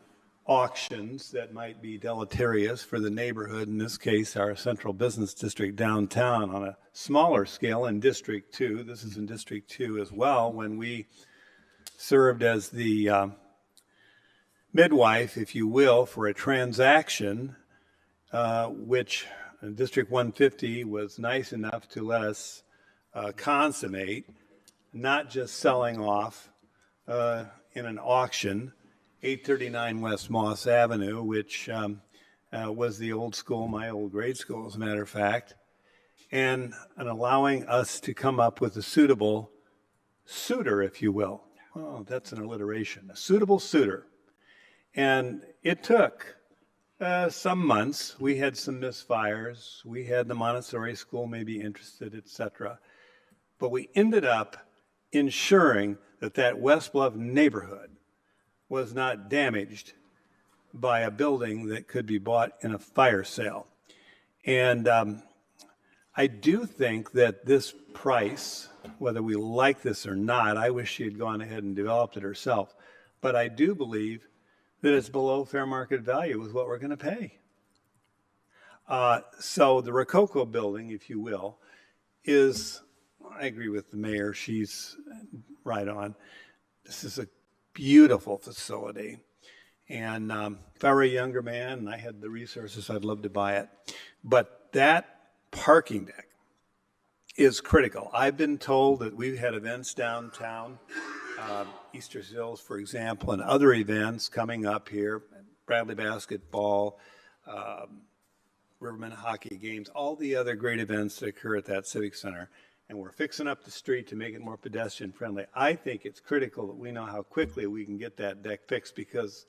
auctions that might be deleterious for the neighborhood, in this case, our central business district downtown on a smaller scale in District 2. This is in District 2 as well, when we served as the midwife, if you will, for a transaction which District 150 was nice enough to let us consummate, not just selling off in an auction, 839 West Moss Avenue, which was the old school, my old grade school, as a matter of fact, and allowing us to come up with a suitable suitor, if you will. Oh, that's an alliteration, a suitable suitor. And it took some months. We had some misfires. We had the Montessori school maybe interested, etc. But we ended up ensuring that that West Bluff neighborhood was not damaged by a building that could be bought in a fire sale. And I do think that this price, whether we like this or not, I wish she had gone ahead and developed it herself, but I do believe that it's below fair market value with what we're going to pay. So the Rococo building, if you will, is, I agree with the mayor, she's right on. This is a beautiful facility. And if I were a younger man and I had the resources, I'd love to buy it. But that parking deck is critical. I've been told that we've had events downtown, Easter Hills, for example, and other events coming up here, Bradley basketball, Rivermen hockey games, all the other great events that occur at that Civic Center. And we're fixing up the street to make it more pedestrian friendly. I think it's critical that we know how quickly we can get that deck fixed, because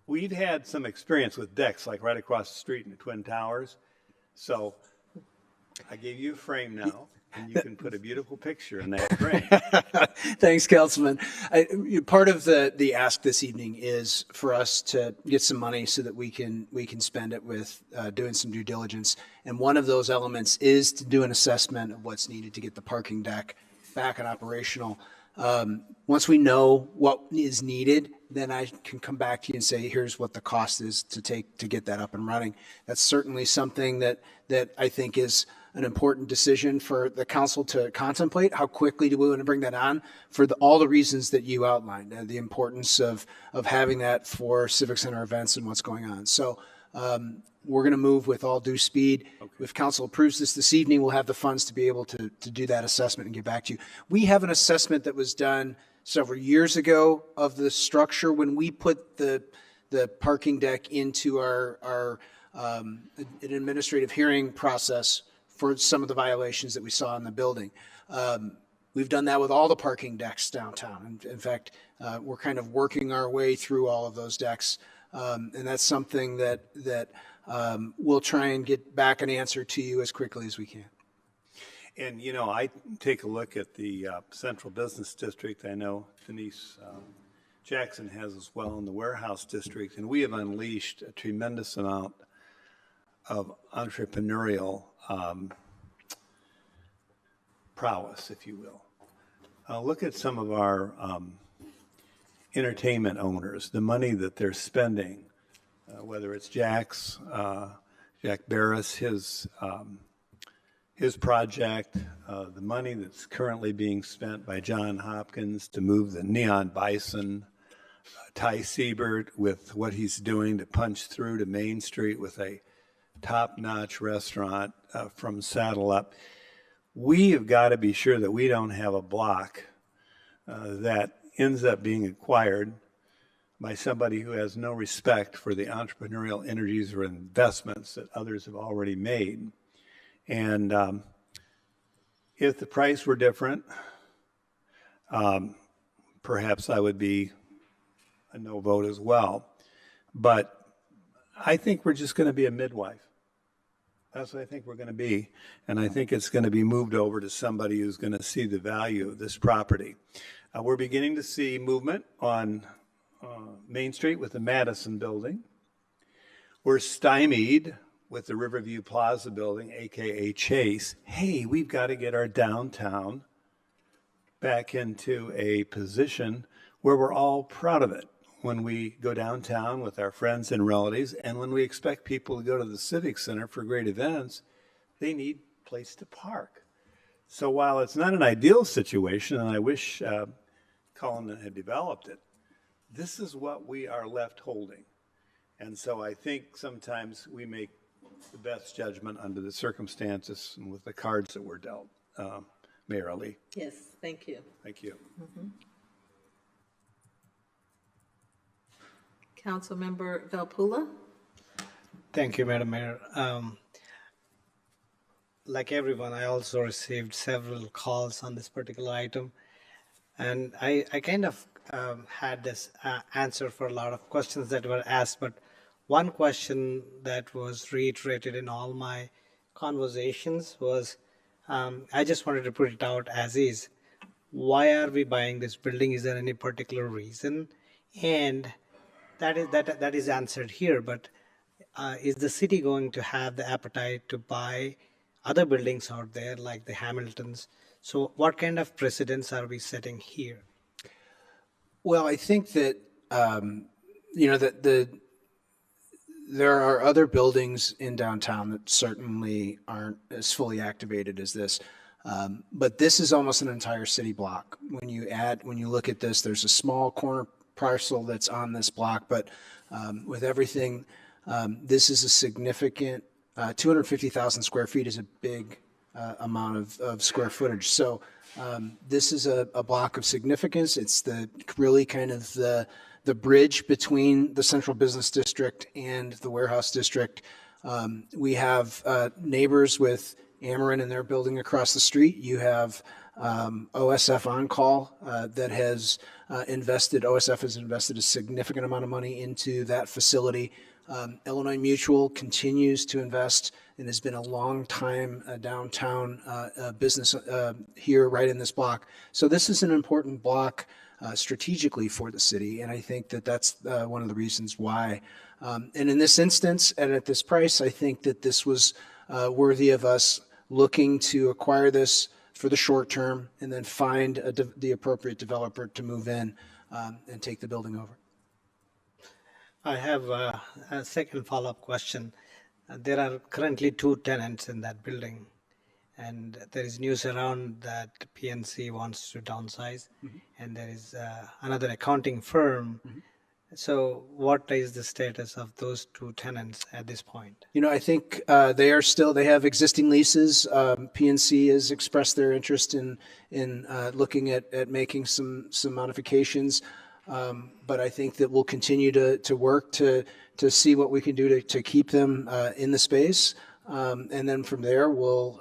we've had some experience with decks like right across the street in the Twin Towers. So I gave you a frame now, and you can put a beautiful picture in that frame. Thanks, Councilman. Part of the ask this evening is for us to get some money so that we can spend it with doing some due diligence. And one of those elements is to do an assessment of what's needed to get the parking deck back and operational. Once we know what is needed, then I can come back to you and say, here's what the cost is to get that up and running. That's certainly something that I think is an important decision for the council to contemplate. How quickly do we want to bring that on for all the reasons that you outlined, the importance of having that for Civic Center events and what's going on. So we're going to move with all due speed. Okay. If council approves this evening, we'll have the funds to be able to do that assessment and get back to you. We have an assessment that was done several years ago of the structure when we put the parking deck into our an administrative hearing process for some of the violations that we saw in the building. We've done that with all the parking decks downtown. In fact, we're kind of working our way through all of those decks. And that's something that we'll try and get back an answer to you as quickly as we can. And, you know, I take a look at the Central Business District. I know Denise Jackson has as well in the Warehouse District. And we have unleashed a tremendous amount of entrepreneurial prowess, if you will. Look at some of our entertainment owners, the money that they're spending, whether it's Jack Barris, his project, the money that's currently being spent by John Hopkins to move the Neon Bison, Ty Siebert with what he's doing to punch through to Main Street with a top-notch restaurant from Saddle Up. We have got to be sure that we don't have a block that ends up being acquired by somebody who has no respect for the entrepreneurial energies or investments that others have already made. And if the price were different, perhaps I would be a no vote as well. But I think we're just going to be a midwife. That's what I think we're going to be. And I think it's going to be moved over to somebody who's going to see the value of this property. We're beginning to see movement on Main Street with the Madison building. We're stymied with the Riverview Plaza building, AKA Chase. Hey, we've got to get our downtown back into a position where we're all proud of it. When we go downtown with our friends and relatives, and when we expect people to go to the Civic Center for great events, they need a place to park. So while it's not an ideal situation, and I wish Colin had developed it, this is what we are left holding. And so I think sometimes we make the best judgment under the circumstances and with the cards that were dealt. Mayor Ali. Yes, thank you. Thank you. Mm-hmm. Councilmember Velpula. Thank you, Madam Mayor. Like everyone, I also received several calls on this particular item. And I kind of had this answer for a lot of questions that were asked, but one question that was reiterated in all my conversations was, I just wanted to put it out as is. Why are we buying this building? Is there any particular reason? And that is answered here, but is the city going to have the appetite to buy other buildings out there like the Hamiltons? So what kind of precedents are we setting here? Well, I think that, there are other buildings in downtown that certainly aren't as fully activated as this. But this is almost an entire city block. When you look at this, there's a small corner parcel that's on this block, but with everything, this is a significant, 250,000 square feet is a big amount of square footage. So this is a block of significance. It's really kind of the bridge between the Central Business District and the Warehouse District. We have neighbors with Ameren and their building across the street. You have OSF On Call that has OSF has invested a significant amount of money into that facility. Illinois Mutual continues to invest and has been a long time downtown business here right in this block. So this is an important block strategically for the city, and I think that that's one of the reasons why. And in this instance, and at this price, I think that this was worthy of us looking to acquire this for the short term and then find the appropriate developer to move in and take the building over. I have a second follow-up question. There are currently 2 tenants in that building, and there is news around that PNC wants to downsize, and there is another accounting firm. So what is the status of those 2 tenants at this point? You know, I think they have existing leases. PNC has expressed their interest in looking at making some modifications. But I think that we'll continue to work to see what we can do to keep them in the space. And then from there, we'll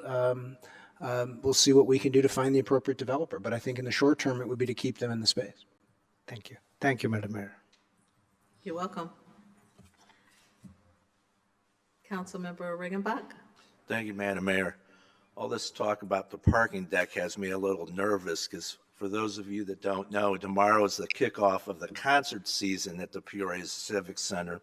see what we can do to find the appropriate developer. But I think in the short term, it would be to keep them in the space. Thank you. Thank you, Madam Mayor. You're welcome. Councilmember Riggenbach. Thank you, Madam Mayor. All this talk about the parking deck has me a little nervous because for those of you that don't know, tomorrow is the kickoff of the concert season at the Peoria Civic Center.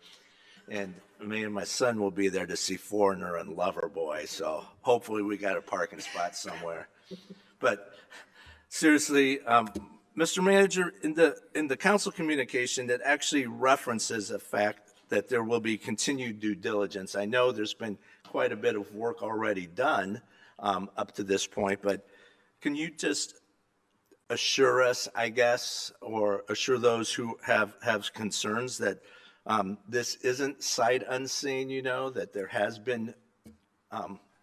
And me and my son will be there to see Foreigner and Loverboy. So hopefully we got a parking spot somewhere. But seriously, Mr. Manager, in the council communication, that actually references the fact that there will be continued due diligence. I know there's been quite a bit of work already done up to this point, but can you just assure us, I guess, or assure those who have concerns that this isn't sight unseen, you know, that there has been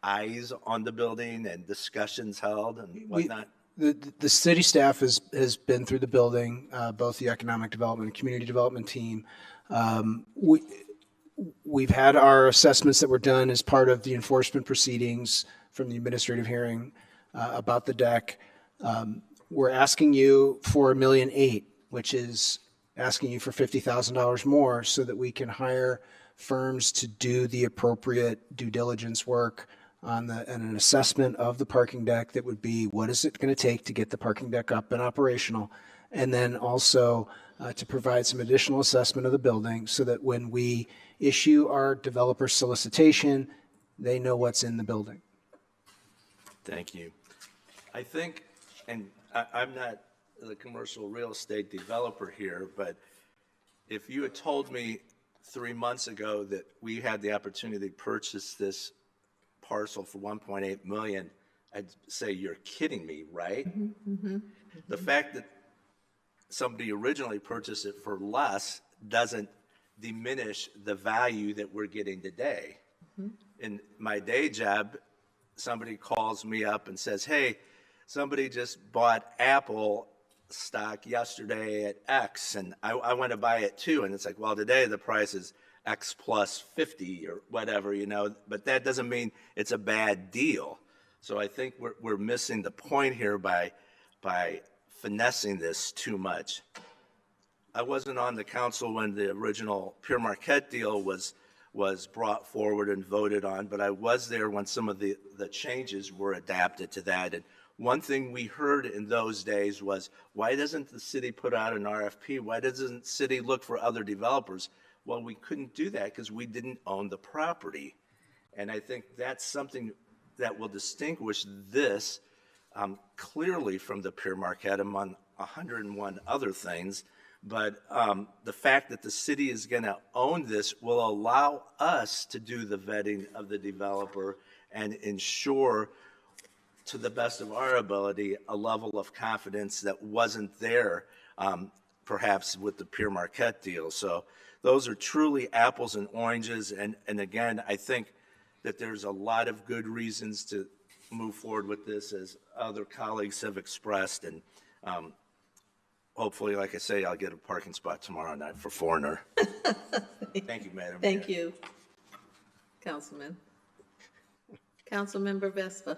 eyes on the building and discussions held and whatnot? The city staff has been through the building, both the economic development and community development team. We've had our assessments that were done as part of the enforcement proceedings from the administrative hearing about the deck. We're asking you for $1.8 million, which is asking you for $50,000 more so that we can hire firms to do the appropriate due diligence work on an assessment of the parking deck that would be what is it going to take to get the parking deck up and operational, and then also to provide some additional assessment of the building so that when we issue our developer solicitation, they know what's in the building. Thank you. I think, and I'm not the commercial real estate developer here, but if you had told me 3 months ago that we had the opportunity to purchase this parcel for $1.8 million, I'd say you're kidding me, right? The fact that somebody originally purchased it for less doesn't diminish the value that we're getting today. In my day job, somebody calls me up and says, hey, somebody just bought Apple stock yesterday at X, and I want to buy it too. And it's like, well, today the price is X plus 50 or whatever, you know, but that doesn't mean it's a bad deal. So I think we're missing the point here by finessing this too much. I wasn't on the council when the original Pure Marquette deal was brought forward and voted on, but I was there when some of the changes were adapted to that. And one thing we heard in those days was, why doesn't the city put out an RFP? Why doesn't the city look for other developers? Well, we couldn't do that because we didn't own the property. And I think that's something that will distinguish this clearly from the Pure Marquette among 101 other things. But the fact that the city is going to own this will allow us to do the vetting of the developer and ensure, to the best of our ability, a level of confidence that wasn't there perhaps with the Pure Marquette deal. So those are truly apples and oranges. And again, I think that there's a lot of good reasons to move forward with this, as other colleagues have expressed. And hopefully, like I say, I'll get a parking spot tomorrow night for Foreigner. Thank you, Madam Mayor. Thank you. Councilman. Councilmember Vespa.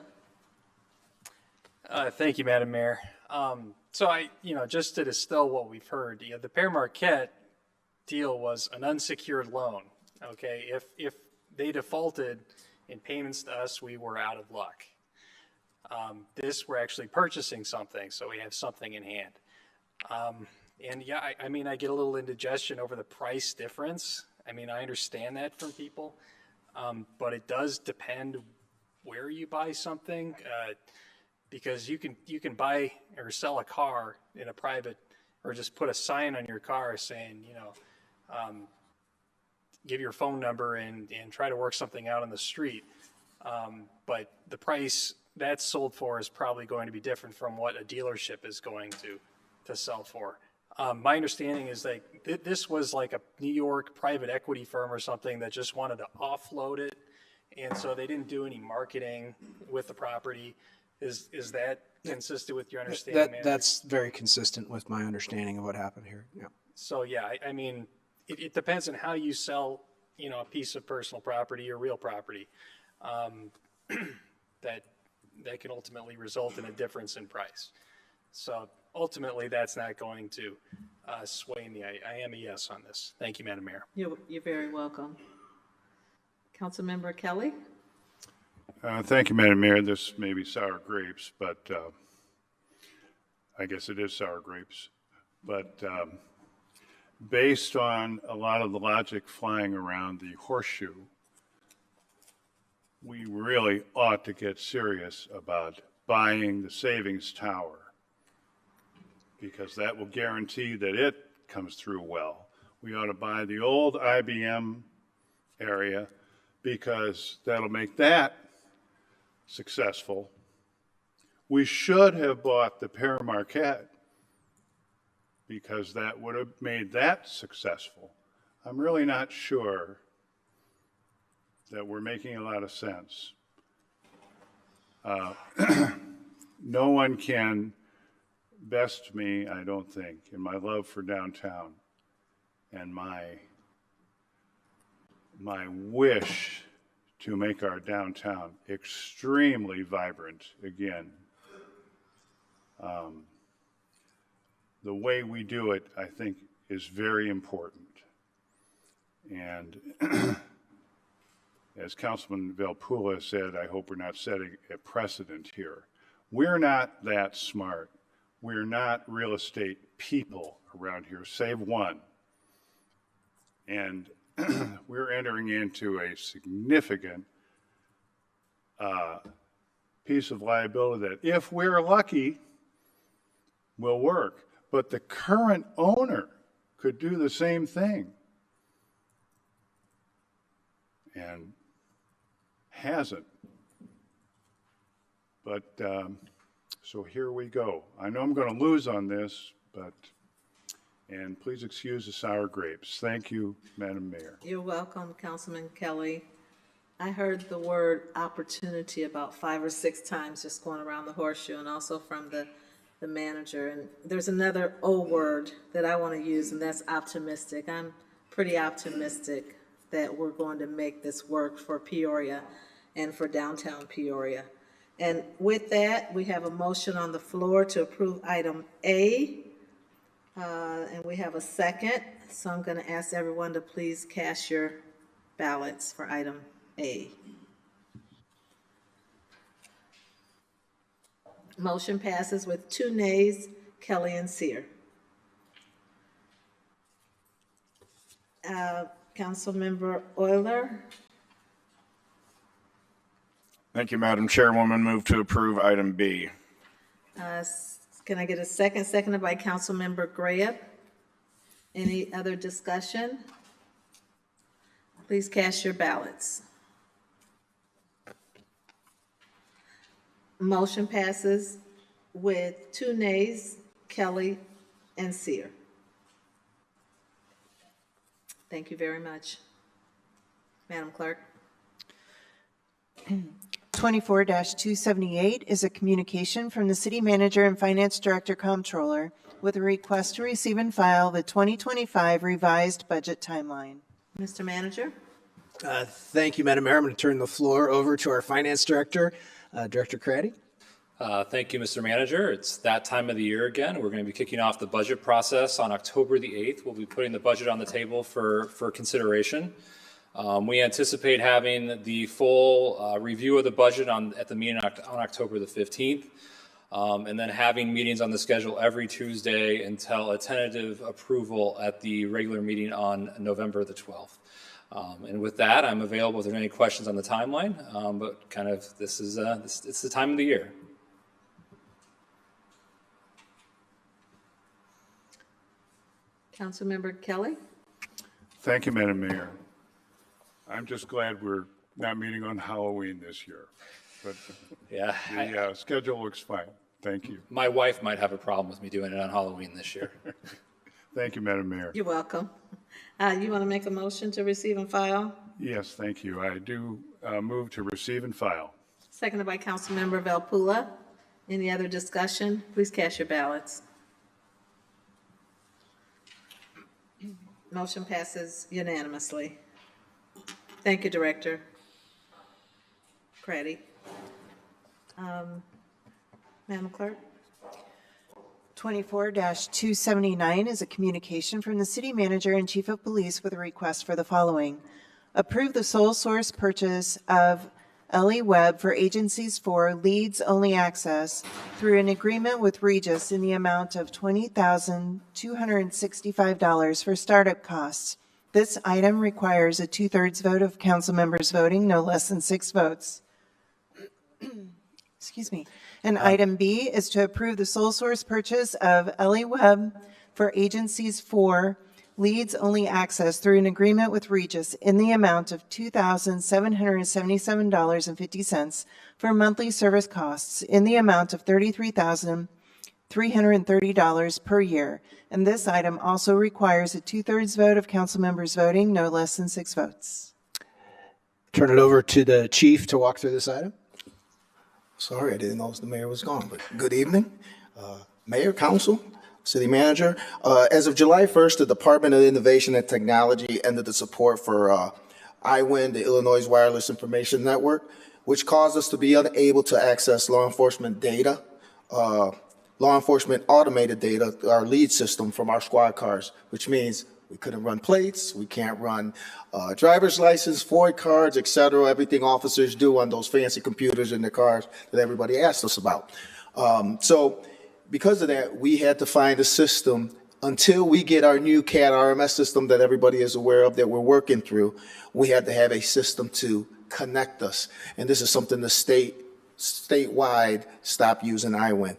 Thank you, Madam Mayor. Just to distill what we've heard, the Pear Marquette deal was an unsecured loan. Okay, if they defaulted in payments to us, we were out of luck. We're actually purchasing something, so we have something in hand. I get a little indigestion over the price difference. I understand that from people, but it does depend where you buy something, because you can buy or sell a car in a private, or just put a sign on your car saying, give your phone number and try to work something out on the street. But the price that's sold for is probably going to be different from what a dealership is going to sell for. My understanding is that this was like a New York private equity firm or something that just wanted to offload it, and so they didn't do any marketing with the property. Is that consistent with your understanding, Manager? That's very consistent with my understanding of what happened here. Yeah. So it depends on how you sell, a piece of personal property or real property. That can ultimately result in a difference in price. So ultimately, that's not going to sway me. I am a yes on this. Thank you, Madam Mayor. You're very welcome. Councilmember Kelly. Thank you, Madam Mayor. This may be sour grapes, but I guess it is sour grapes. But based on a lot of the logic flying around the horseshoe, we really ought to get serious about buying the savings tower, because that will guarantee that it comes through well. We ought to buy the old IBM area, because that'll make that successful. We should have bought the Pear Marquette, because that would have made that successful. I'm really not sure that we're making a lot of sense. No one can best me, I don't think, in my love for downtown and my wish to make our downtown extremely vibrant again. The way we do it, I think, is very important. And as Councilman Velpula said, I hope we're not setting a precedent here. We're not that smart. We're not real estate people around here, save one. And we're entering into a significant piece of liability that, if we're lucky, will work. But the current owner could do the same thing, and hasn't. But so here we go. I know I'm going to lose on this, and please excuse the sour grapes. Thank you, Madam Mayor. You're welcome, Councilman Kelly. I heard the word opportunity about 5 or 6 times just going around the horseshoe, and also from the manager. And there's another O word that I want to use, and that's optimistic. I'm pretty optimistic that we're going to make this work for Peoria and for downtown Peoria. And with that, we have a motion on the floor to approve item A, and we have a second. So I'm going to ask everyone to please cast your ballots for item A. Motion passes with 2 nays, Kelly and Sear. Councilmember Euler. Thank you, Madam Chairwoman. Move to approve item B. Can I get a second? Seconded by Councilmember Graham. Any other discussion? Please cast your ballots. Motion passes with 2 nays, Kelly and Sear. Thank you very much. Madam Clerk. 24-278 is a communication from the City Manager and Finance Director Comptroller with a request to receive and file the 2025 revised budget timeline. Mr. Manager. Thank you, Madam Mayor. I'm going to turn the floor over to our Finance Director, Director Craddy. Thank you, Mr. Manager. It's that time of the year again. We're going to be kicking off the budget process on October the 8th. We'll be putting the budget on the table for consideration. We anticipate having the full review of the budget at the meeting on October the 15th, and then having meetings on the schedule every Tuesday until a tentative approval at the regular meeting on November the 12th. And with that, I'm available if there are any questions on the timeline, but kind of it's the time of the year. Councilmember Kelly? Thank you, Madam Mayor. I'm just glad we're not meeting on Halloween this year, but yeah, the schedule looks fine. Thank you. My wife might have a problem with me doing it on Halloween this year. Thank you, Madam Mayor. You're welcome. You want to make a motion to receive and file? Yes, thank you. I do move to receive and file. Seconded by Councilmember Velpula. Any other discussion? Please cast your ballots. Motion passes unanimously. Thank you, Director Craddy. Madam Clerk? 24-279 is a communication from the City Manager and Chief of Police with a request for the following. Approve the sole source purchase of LE Web for agencies for leads-only access through an agreement with Regis in the amount of $20,265 for startup costs. This item requires a 2/3 vote of council members voting, no less than 6 votes. Excuse me. And item B is to approve the sole source purchase of LE Web for agencies for leads-only access through an agreement with Regis in the amount of $2,777.50 for monthly service costs in the amount of $33,330 per year. And this item also requires a 2/3 vote of council members voting, no less than 6 votes. Turn it over to the chief to walk through this item. Sorry, I didn't know the mayor was gone, but good evening. Mayor, council, city manager. As of July 1st, the Department of Innovation and Technology ended the support for IWIN, the Illinois Wireless Information Network, which caused us to be unable to access law enforcement data, law enforcement automated data, our lead system from our squad cars, which means we couldn't run plates, we can't run driver's license, FOID cards, et cetera, everything officers do on those fancy computers in their cars that everybody asked us about. So because of that, we had to find a system until we get our new CAD RMS system that everybody is aware of that we're working through. We had to have a system to connect us. And this is something the statewide stop using IWIN.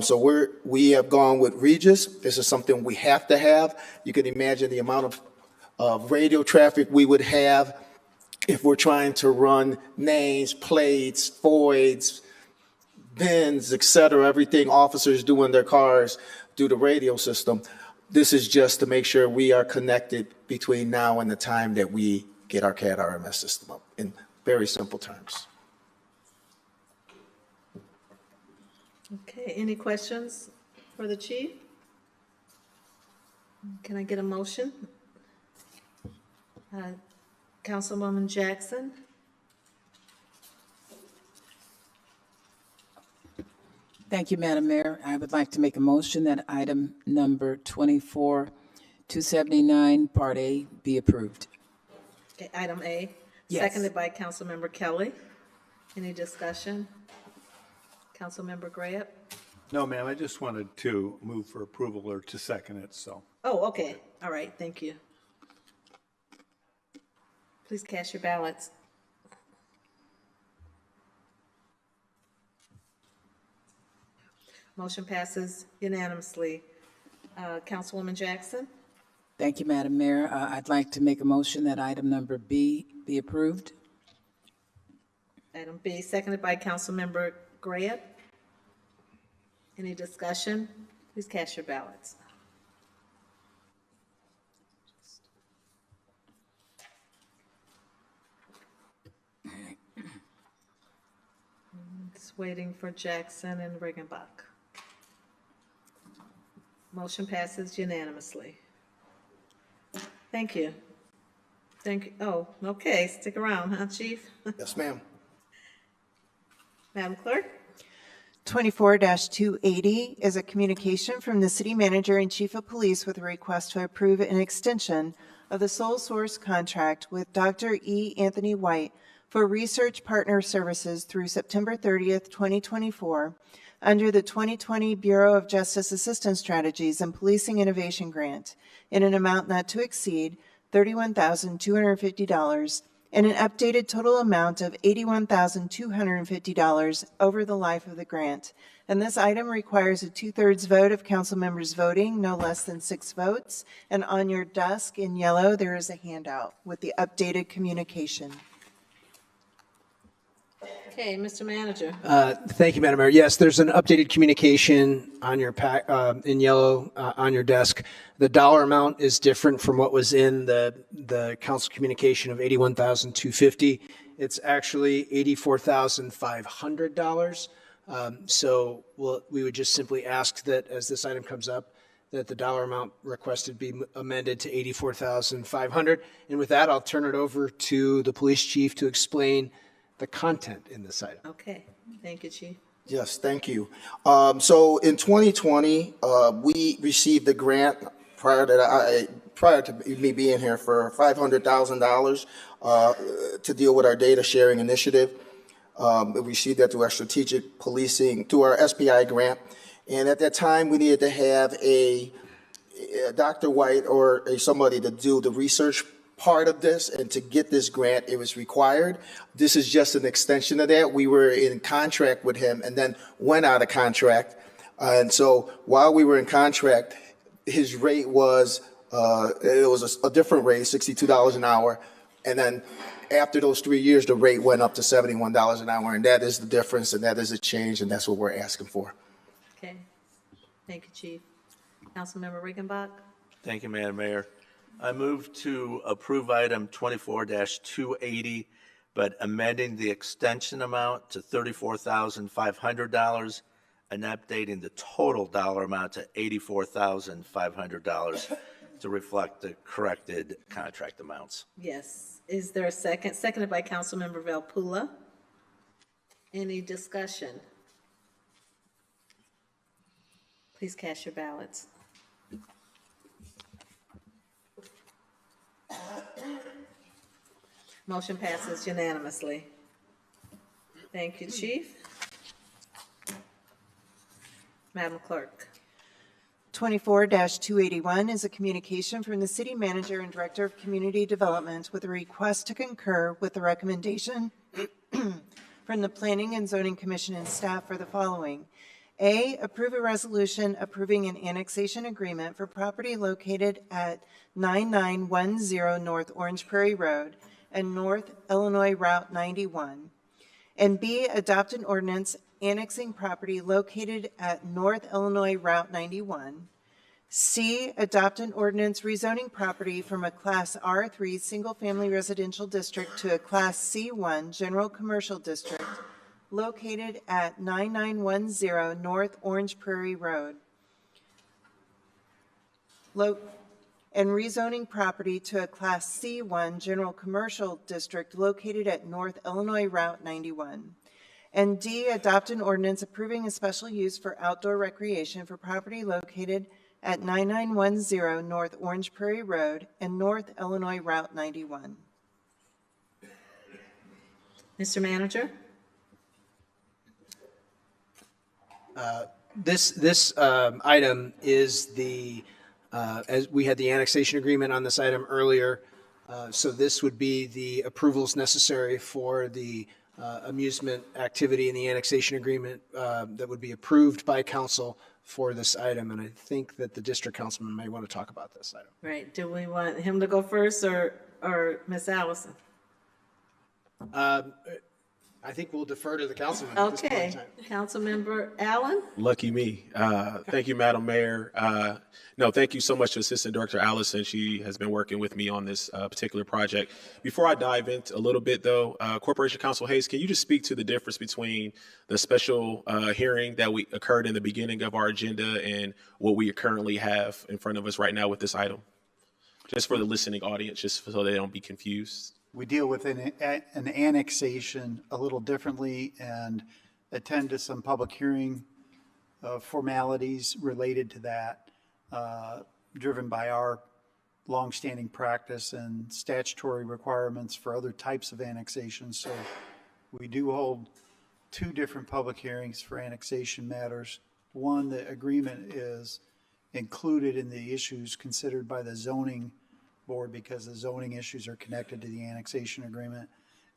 So we have gone with Regis. This is something we have to have. You can imagine the amount of radio traffic we would have if we're trying to run names, plates, FOIDs, bins, et cetera, everything officers do in their cars through the radio system. This is just to make sure we are connected between now and the time that we get our CAD RMS system up, in very simple terms. Okay, any questions for the chief? Can I get a motion? Councilwoman Jackson? Thank you, Madam Mayor. I would like to make a motion that item number 24-279, Part A, be approved. Okay, item A. Yes. Seconded by Councilmember Kelly. Any discussion? Councilmember Graham? No, ma'am, I just wanted to move for approval or to second it, so. Oh, okay. All right, thank you. Please cast your ballots. Motion passes unanimously. Councilwoman Jackson? Thank you, Madam Mayor. I'd like to make a motion that item number B be approved. Item B, seconded by Councilmember Graham. Any discussion? Please cast your ballots. It's waiting for Jackson and Riggenbach. Motion passes unanimously. Thank you. Thank you. Oh, okay, stick around, huh, Chief? Yes, ma'am. Madam Clerk? 24-280 is a communication from the City Manager and Chief of Police with a request to approve an extension of the sole source contract with Dr. E. Anthony White for research partner services through September 30th, 2024, under the 2020 Bureau of Justice Assistance Strategies and Policing Innovation Grant in an amount not to exceed $31,250 and an updated total amount of $81,250 over the life of the grant. And this item requires a 2/3 vote of council members voting, no less than 6 votes. And on your desk in yellow, there is a handout with the updated communication. Okay, Mr. Manager. Thank you, Madam Mayor. Yes, there's an updated communication on your pack, in yellow on your desk. The dollar amount is different from what was in the council communication of $81,250. It's actually $84,500. So we would just simply ask that as this item comes up, that the dollar amount requested be amended to $84,500. And with that, I'll turn it over to the police chief to explain the content in this item. Okay, thank you, Chief. Yes, thank you. So in 2020, we received a grant prior to me being here for $500,000 to deal with our data sharing initiative. We received that through our strategic policing, through our SPI grant. And at that time, we needed to have a Dr. White or somebody to do the research part of this, and to get this grant, it was required. This is just an extension of that. We were in contract with him and then went out of contract. And so while we were in contract, his rate was, it was a different rate, $62 an hour. And then after those 3 years, the rate went up to $71 an hour. And that is the difference, and that is a change, and that's what we're asking for. Okay, thank you, Chief. Councilmember Riggenbach? Thank you, Madam Mayor. I move to approve item 24-280, but amending the extension amount to $34,500 and updating the total dollar amount to $84,500 to reflect the corrected contract amounts. Yes. Is there a second? Seconded by Councilmember Velpula. Any discussion? Please cast your ballots. Motion passes unanimously. Thank you, Chief. Madam Clerk. 24-281 is a communication from the City Manager and Director of Community Development with a request to concur with the recommendation from the Planning and Zoning Commission and staff for the following. A, approve a resolution approving an annexation agreement for property located at 9910 North Orange Prairie Road and North Illinois Route 91. And B, adopt an ordinance annexing property located at North Illinois Route 91. C, adopt an ordinance rezoning property from a Class R3 single-family residential district to a Class C1 general commercial district located at 9910 North Orange Prairie Road. And rezoning property to a Class C1 general commercial district located at North Illinois Route 91. And D, adopt an ordinance approving a special use for outdoor recreation for property located at 9910 North Orange Prairie Road and North Illinois Route 91. Mr. Manager? This item is the, as we had the annexation agreement on this item earlier, so this would be the approvals necessary for the amusement activity in the annexation agreement that would be approved by council for this item. And I think that the district councilman may want to talk about this item. Right. Do we want him to go first or Ms. Allison? I think we'll defer to the councilman at this point in Okay. time. Councilmember Allen? Lucky me. Thank you, Madam Mayor. No, thank you so much to Assistant Director Allison. She has been working with me on this particular project. Before I dive into a little bit, though, Corporation Counsel Hayes, can you just speak to the difference between the special hearing that we occurred in the beginning of our agenda and what we currently have in front of us right now with this item? Just for the listening audience, just so they don't be confused. We deal with an annexation a little differently and attend to some public hearing formalities related to that, driven by our longstanding practice and statutory requirements for other types of annexations. So we do hold 2 different public hearings for annexation matters. One, the agreement is included in the issues considered by the zoning board because the zoning issues are connected to the annexation agreement.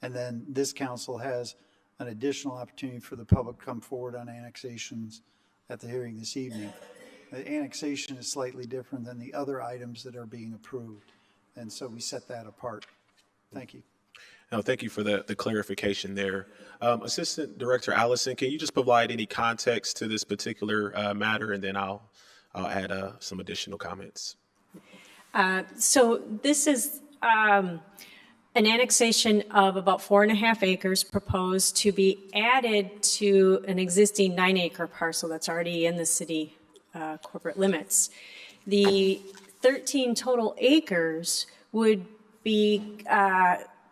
And then this council has an additional opportunity for the public to come forward on annexations at the hearing this evening. The annexation is slightly different than the other items that are being approved. And so we set that apart. Thank you. No, thank you for the clarification there. Assistant Director Allison, can you just provide any context to this particular matter, and then I'll add some additional comments. So this is an annexation of about 4.5 acres proposed to be added to an existing 9-acre parcel that's already in the city corporate limits. The 13 total acres would be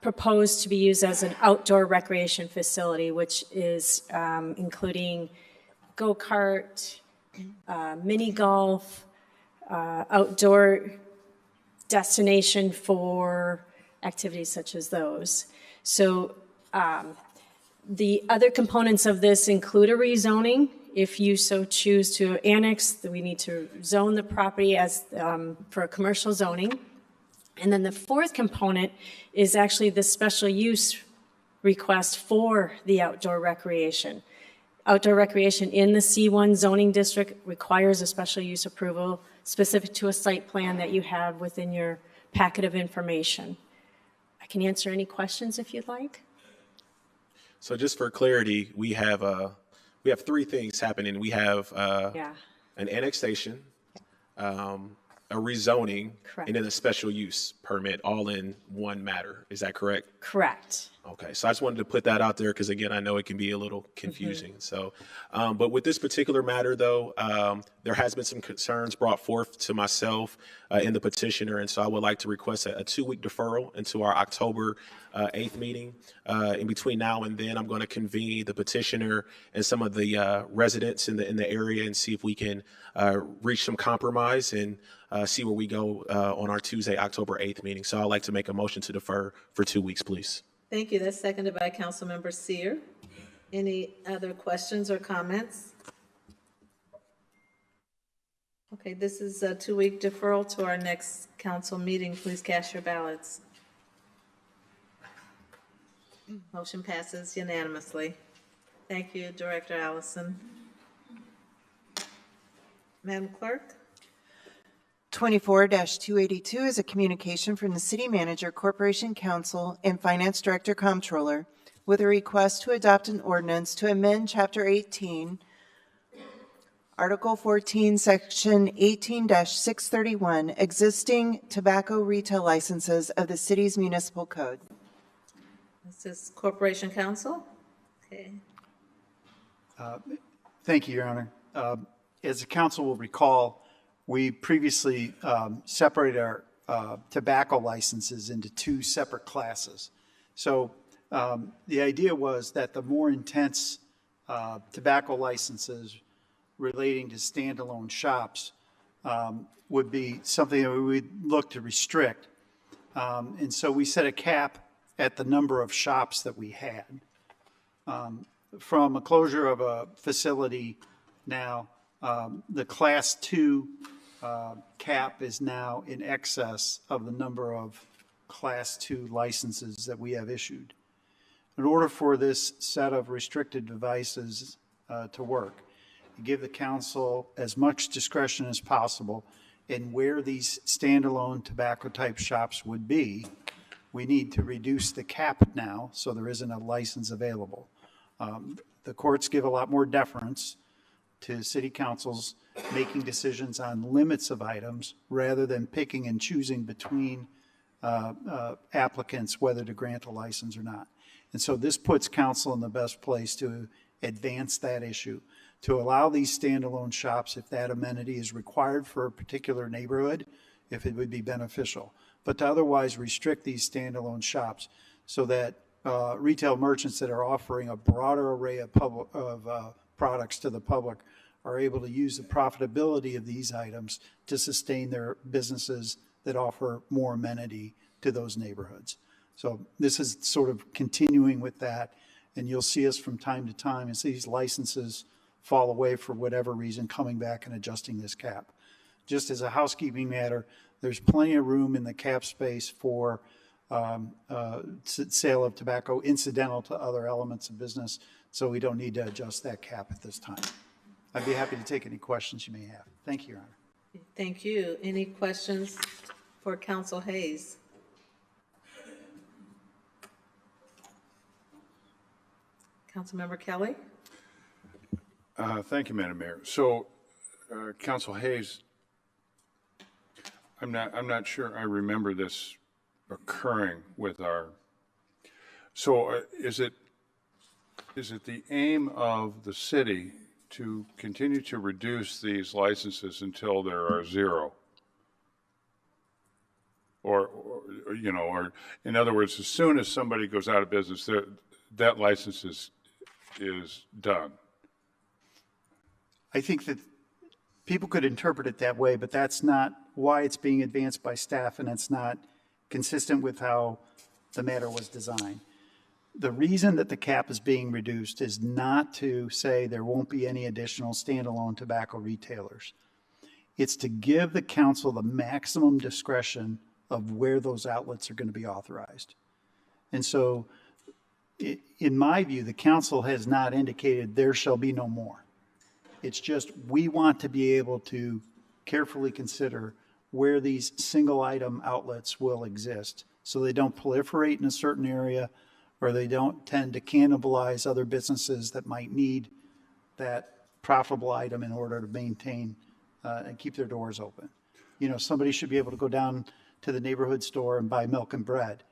proposed to be used as an outdoor recreation facility, which is including go-kart, mini golf, outdoor destination for activities such as those. So the other components of this include a rezoning. If you so choose to annex, we need to zone the property as for a commercial zoning. And then the fourth component is actually the special use request for the outdoor recreation. Outdoor recreation in the C1 zoning district requires a special use approval specific to a site plan that you have within your packet of information. I can answer any questions if you'd like. So just for clarity, we have 3 things happening. We have an annexation, a rezoning, Correct. and then a special use permit all in one matter. Is that correct? Correct. Okay, so I just wanted to put that out there because, again, I know it can be a little confusing. So, but with this particular matter, though, there has been some concerns brought forth to myself and the petitioner, and so I would like to request a 2-week deferral into our October 8th meeting. In between now and then, I'm going to convene the petitioner and some of the residents in the area and see if we can reach some compromise and see where we go on our Tuesday, October 8th meeting. So I'd like to make a motion to defer for 2 weeks, please. Thank you. That's seconded by Councilmember Seer. Any other questions or comments? Okay, this is a 2-week deferral to our next council meeting. Please cast your ballots. Motion passes unanimously. Thank you, Director Allison. Madam Clerk? 24-282 is a communication from the City Manager, Corporation Counsel, and Finance Director Comptroller with a request to adopt an ordinance to amend Chapter 18, Article 14, Section 18-631, existing tobacco retail licenses of the city's municipal code. This is Corporation Counsel. Okay. Thank you, Your Honor. As the council will recall, we previously separated our tobacco licenses into 2 separate classes. So the idea was that the more intense tobacco licenses relating to standalone shops would be something that we would look to restrict. And so we set a cap at the number of shops that we had. From a closure of a facility now, the Class 2 cap is now in excess of the number of Class 2 licenses that we have issued. In order for this set of restricted devices to work, give the council as much discretion as possible in where these standalone tobacco type shops would be, we need to reduce the cap now so there isn't a license available. The courts give a lot more deference to city councils making decisions on limits of items rather than picking and choosing between applicants whether to grant a license or not. And so this puts council in the best place to advance that issue, to allow these standalone shops, if that amenity is required for a particular neighborhood, if it would be beneficial, but to otherwise restrict these standalone shops so that retail merchants that are offering a broader array of products to the public are able to use the profitability of these items to sustain their businesses that offer more amenity to those neighborhoods. So this is sort of continuing with that, and you'll see us from time to time as these licenses fall away for whatever reason, coming back and adjusting this cap. Just as a housekeeping matter, there's plenty of room in the cap space for sale of tobacco incidental to other elements of business, so we don't need to adjust that cap at this time. I'd be happy to take any questions you may have. Thank you, Your Honor. Thank you. Any questions for Council Hayes? Councilmember Kelly? Thank you, Madam Mayor. So, Council Hayes, I'm not sure I remember this occurring with our. So, is it the aim of the city to continue to reduce these licenses until there are zero? Or in other words, as soon as somebody goes out of business, that license is done. I think that people could interpret it that way, but that's not why it's being advanced by staff, and it's not consistent with how the matter was designed. The reason that the cap is being reduced is not to say there won't be any additional standalone tobacco retailers. It's to give the council the maximum discretion of where those outlets are going to be authorized. And so, in my view, the council has not indicated there shall be no more. It's just we want to be able to carefully consider where these single item outlets will exist so they don't proliferate in a certain area or they don't tend to cannibalize other businesses that might need that profitable item in order to maintain and keep their doors open. You know, somebody should be able to go down to the neighborhood store and buy milk and bread.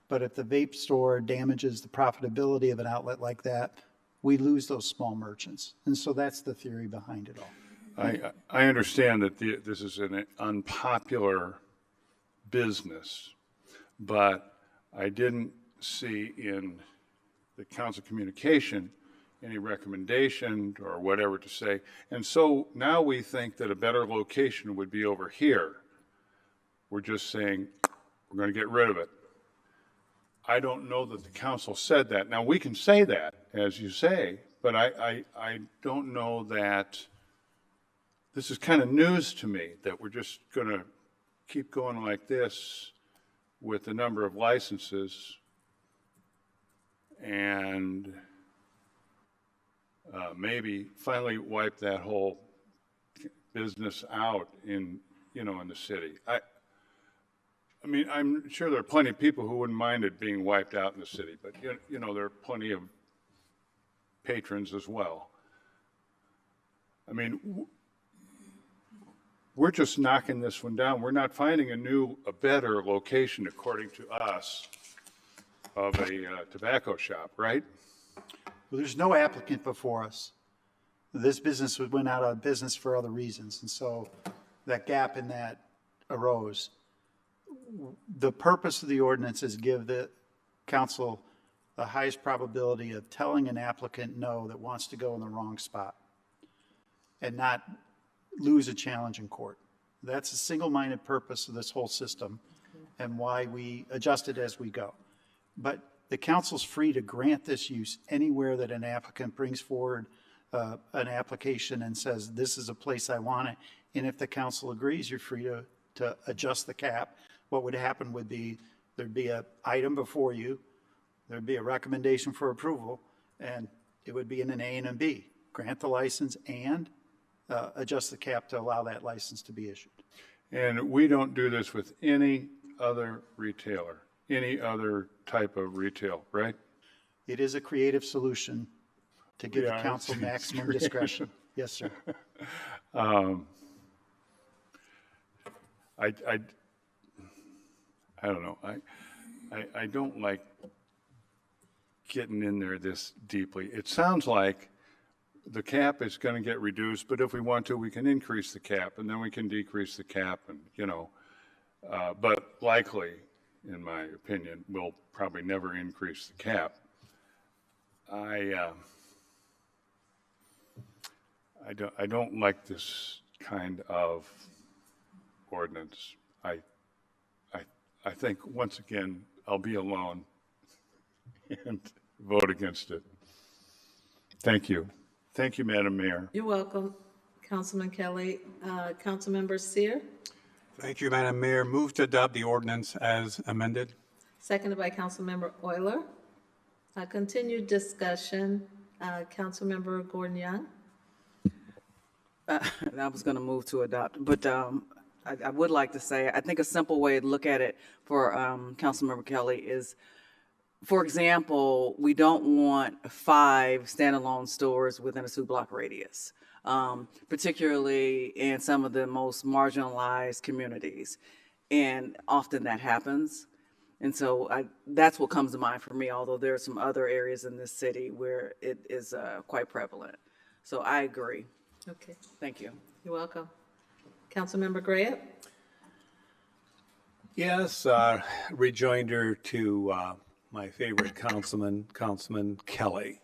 But if the vape store damages the profitability of an outlet like that, we lose those small merchants. And so that's the theory behind it all. I understand that this is an unpopular business, but I didn't see in the council communication any recommendation or whatever to say. And so now we think that a better location would be over here. We're just saying we're going to get rid of it. I don't know that the council said that. Now, we can say that, as you say, but I don't know that. This is kind of news to me, that we're just going to keep going like this with the number of licenses and maybe finally wipe that whole business out in the city. I mean, I'm sure there are plenty of people who wouldn't mind it being wiped out in the city, but there are plenty of patrons as well. I mean, we're just knocking this one down. We're not finding a better location, according to us, of a tobacco shop, right? Well, there's no applicant before us. This business went out of business for other reasons, and so that gap in that arose. The purpose of the ordinance is give the council the highest probability of telling an applicant no that wants to go in the wrong spot and not lose a challenge in court. That's the single-minded purpose of this whole system and why we adjust it as we go. But the council's free to grant this use anywhere that an applicant brings forward an application and says, this is a place I want it. And if the council agrees, you're free to adjust the cap. What would happen would be there'd be an item before you, there'd be a recommendation for approval, and it would be in an A and a B. Grant the license and adjust the cap to allow that license to be issued. And we don't do this with any other retailer, any other type of retail, right? It is a creative solution to give the council maximum discretion. Yes, sir. I don't know. I don't like getting in there this deeply. It sounds like the cap is going to get reduced, but if we want to, we can increase the cap, and then we can decrease the cap, and but likely, in my opinion, will probably never increase the cap. I don't like this kind of ordinance. I think, once again, I'll be alone and vote against it. Thank you. Thank you, Madam Mayor. You're welcome, Councilman Kelly. Councilmember Seer, Thank you, Madam Mayor. Move to adopt the ordinance as amended. seconded by Councilmember Euler. Continued discussion, Councilmember Gordon Young. I was going to move to adopt, but I would like to say, I think a simple way to look at it for Councilmember Kelly is, for example, we don't want 5 standalone stores within a 2-block radius, particularly in some of the most marginalized communities. And often that happens. And so that's what comes to mind for me, although there are some other areas in this city where it is quite prevalent. So I agree. Okay. Thank you. You're welcome. Councilmember Graham. Yes, rejoinder to my favorite councilman, Councilman Kelly.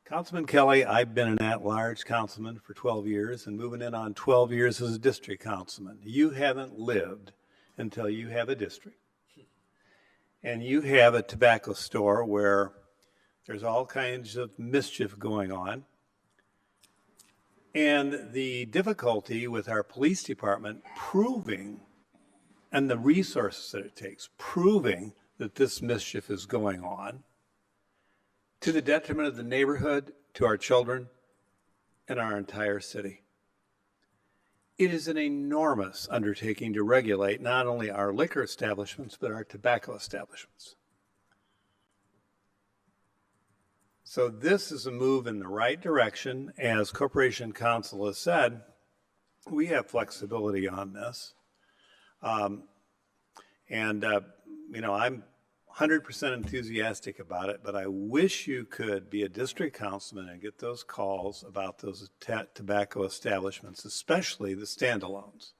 Councilman Kelly, I've been an at-large councilman for 12 years and moving in on 12 years as a district councilman. You haven't lived until you have a district. And you have a tobacco store where there's all kinds of mischief going on. And the difficulty with our police department proving, and the resources that it takes, proving that this mischief is going on to the detriment of the neighborhood, to our children, and our entire city. It is an enormous undertaking to regulate not only our liquor establishments, but our tobacco establishments. So this is a move in the right direction. As Corporation Counsel has said, we have flexibility on this. I'm 100% enthusiastic about it, but I wish you could be a district councilman and get those calls about those tobacco establishments, especially the standalones.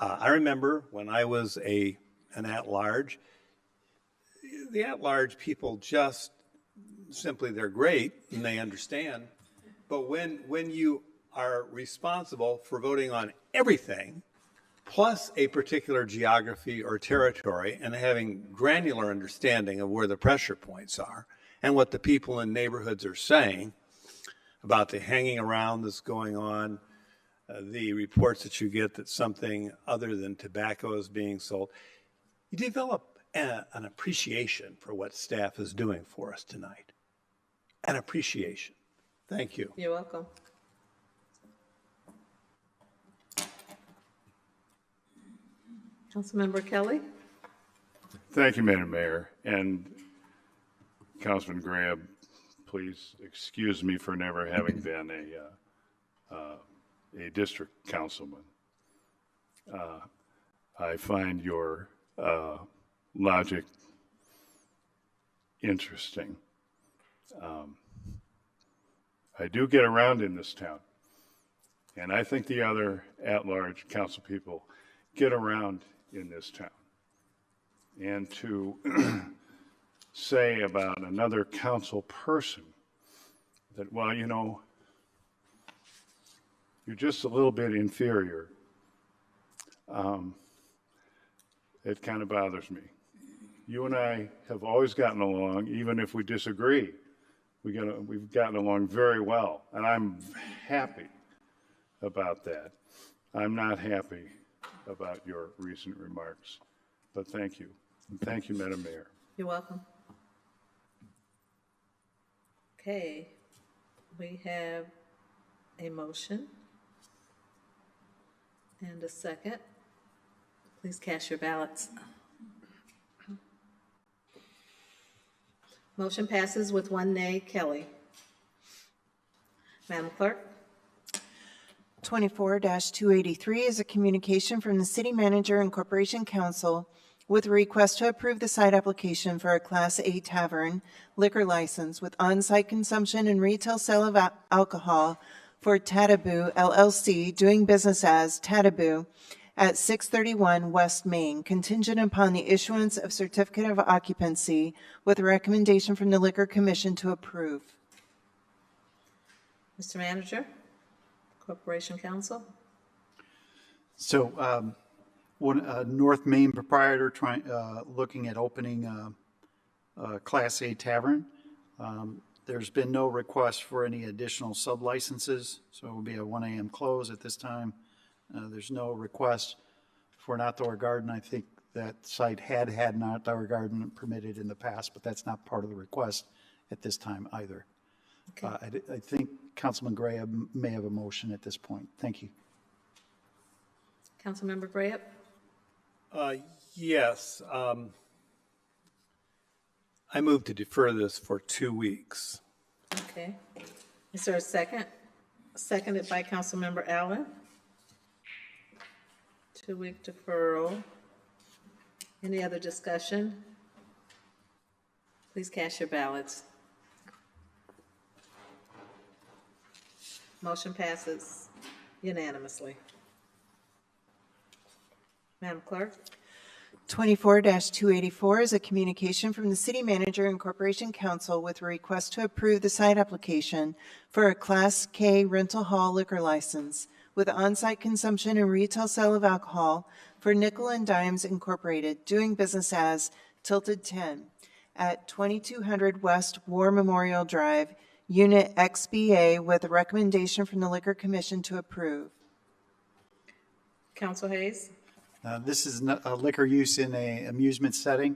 I remember when I was an at-large, the at-large people just simply, they're great and they understand. But when you are responsible for voting on everything, plus a particular geography or territory, and having granular understanding of where the pressure points are and what the people in neighborhoods are saying about the hanging around that's going on, the reports that you get that something other than tobacco is being sold, you develop an appreciation for what staff is doing for us tonight. An appreciation. Thank you. You're welcome. Councilmember Kelly. Thank you, Madam Mayor. And Councilman Graham, please excuse me for never having been a district councilman. I find your logic interesting. I do get around in this town, and I think the other at-large council people get around in this town. And to say about another council person that, well, you know, you're just a little bit inferior, it kind of bothers me. You and I have always gotten along, even if we disagree. We've gotten along very well, and I'm happy about that. I'm not happy about your recent remarks, but thank you. And thank you, Madam Mayor. You're welcome. Okay, we have a motion and a second. Please cast your ballots. Motion passes with 1 nay. Kelly. Madam Clerk. 24-283 is a communication from the City Manager and Corporation Council with a request to approve the site application for a Class A tavern liquor license with on-site consumption and retail sale of alcohol for Tataboo LLC, doing business as Tataboo, at 631 West Main, contingent upon the issuance of certificate of occupancy with a recommendation from the Liquor Commission to approve. Mr. Manager, Corporation Counsel. So one North Main proprietor looking at opening a Class A tavern. There's been no request for any additional sub-licenses, so it will be a 1 a.m. close at this time. There's no request for an outdoor garden. I think that site had an outdoor garden permitted in the past, but that's not part of the request at this time either. Okay. I think Councilman Gray may have a motion at this point. Thank you. Councilmember Graham? Yes. I move to defer this for 2 weeks. Okay. Is there a second? Seconded by Councilmember Allen. 2-week deferral. Any other discussion? Please cast your ballots. Motion passes unanimously. Madam Clerk? 24-284 is a communication from the City Manager and Corporation Council with a request to approve the site application for a Class K rental hall liquor license with on-site consumption and retail sale of alcohol for Nickel and Dimes Incorporated, doing business as Tilted 10 at 2200 West War Memorial Drive, Unit XBA, with a recommendation from the Liquor Commission to approve. Council Hayes? This is a liquor use in an amusement setting,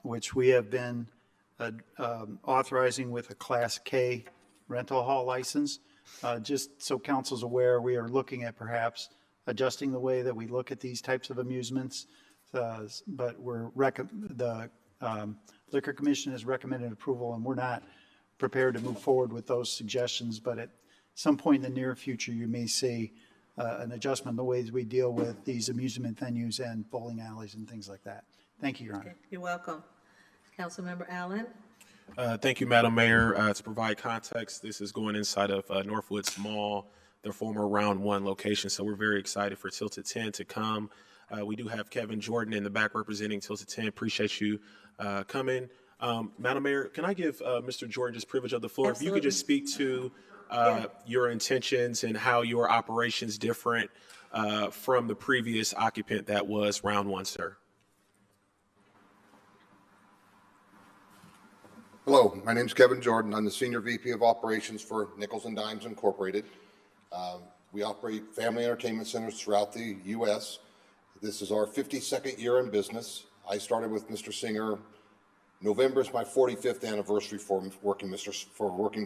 which we have been authorizing with a Class K rental hall license. Just so council's aware, we are looking at perhaps adjusting the way that we look at these types of amusements. But the Liquor Commission has recommended approval, and we're not prepared to move forward with those suggestions. But at some point in the near future, you may see an adjustment in the ways we deal with these amusement venues and bowling alleys and things like that. Thank you, Your Honor. Okay, you're welcome. Councilmember Allen? Thank you, Madam Mayor. To provide context, this is going inside of Northwoods Mall, their former Round 1 location, so we're very excited for Tilted 10 to come. We do have Kevin Jordan in the back representing Tilted 10. Appreciate you coming. Madam Mayor, can I give Mr. Jordan just privilege of the floor? Absolutely. If you could just speak to your intentions and how your operations different from the previous occupant that was Round 1, sir. Hello, my name is Kevin Jordan. I'm the Senior VP of Operations for Nickels and Dimes Incorporated. We operate family entertainment centers throughout the U.S. This is our 52nd year in business. I started with Mr. Singer. November is my 45th anniversary for working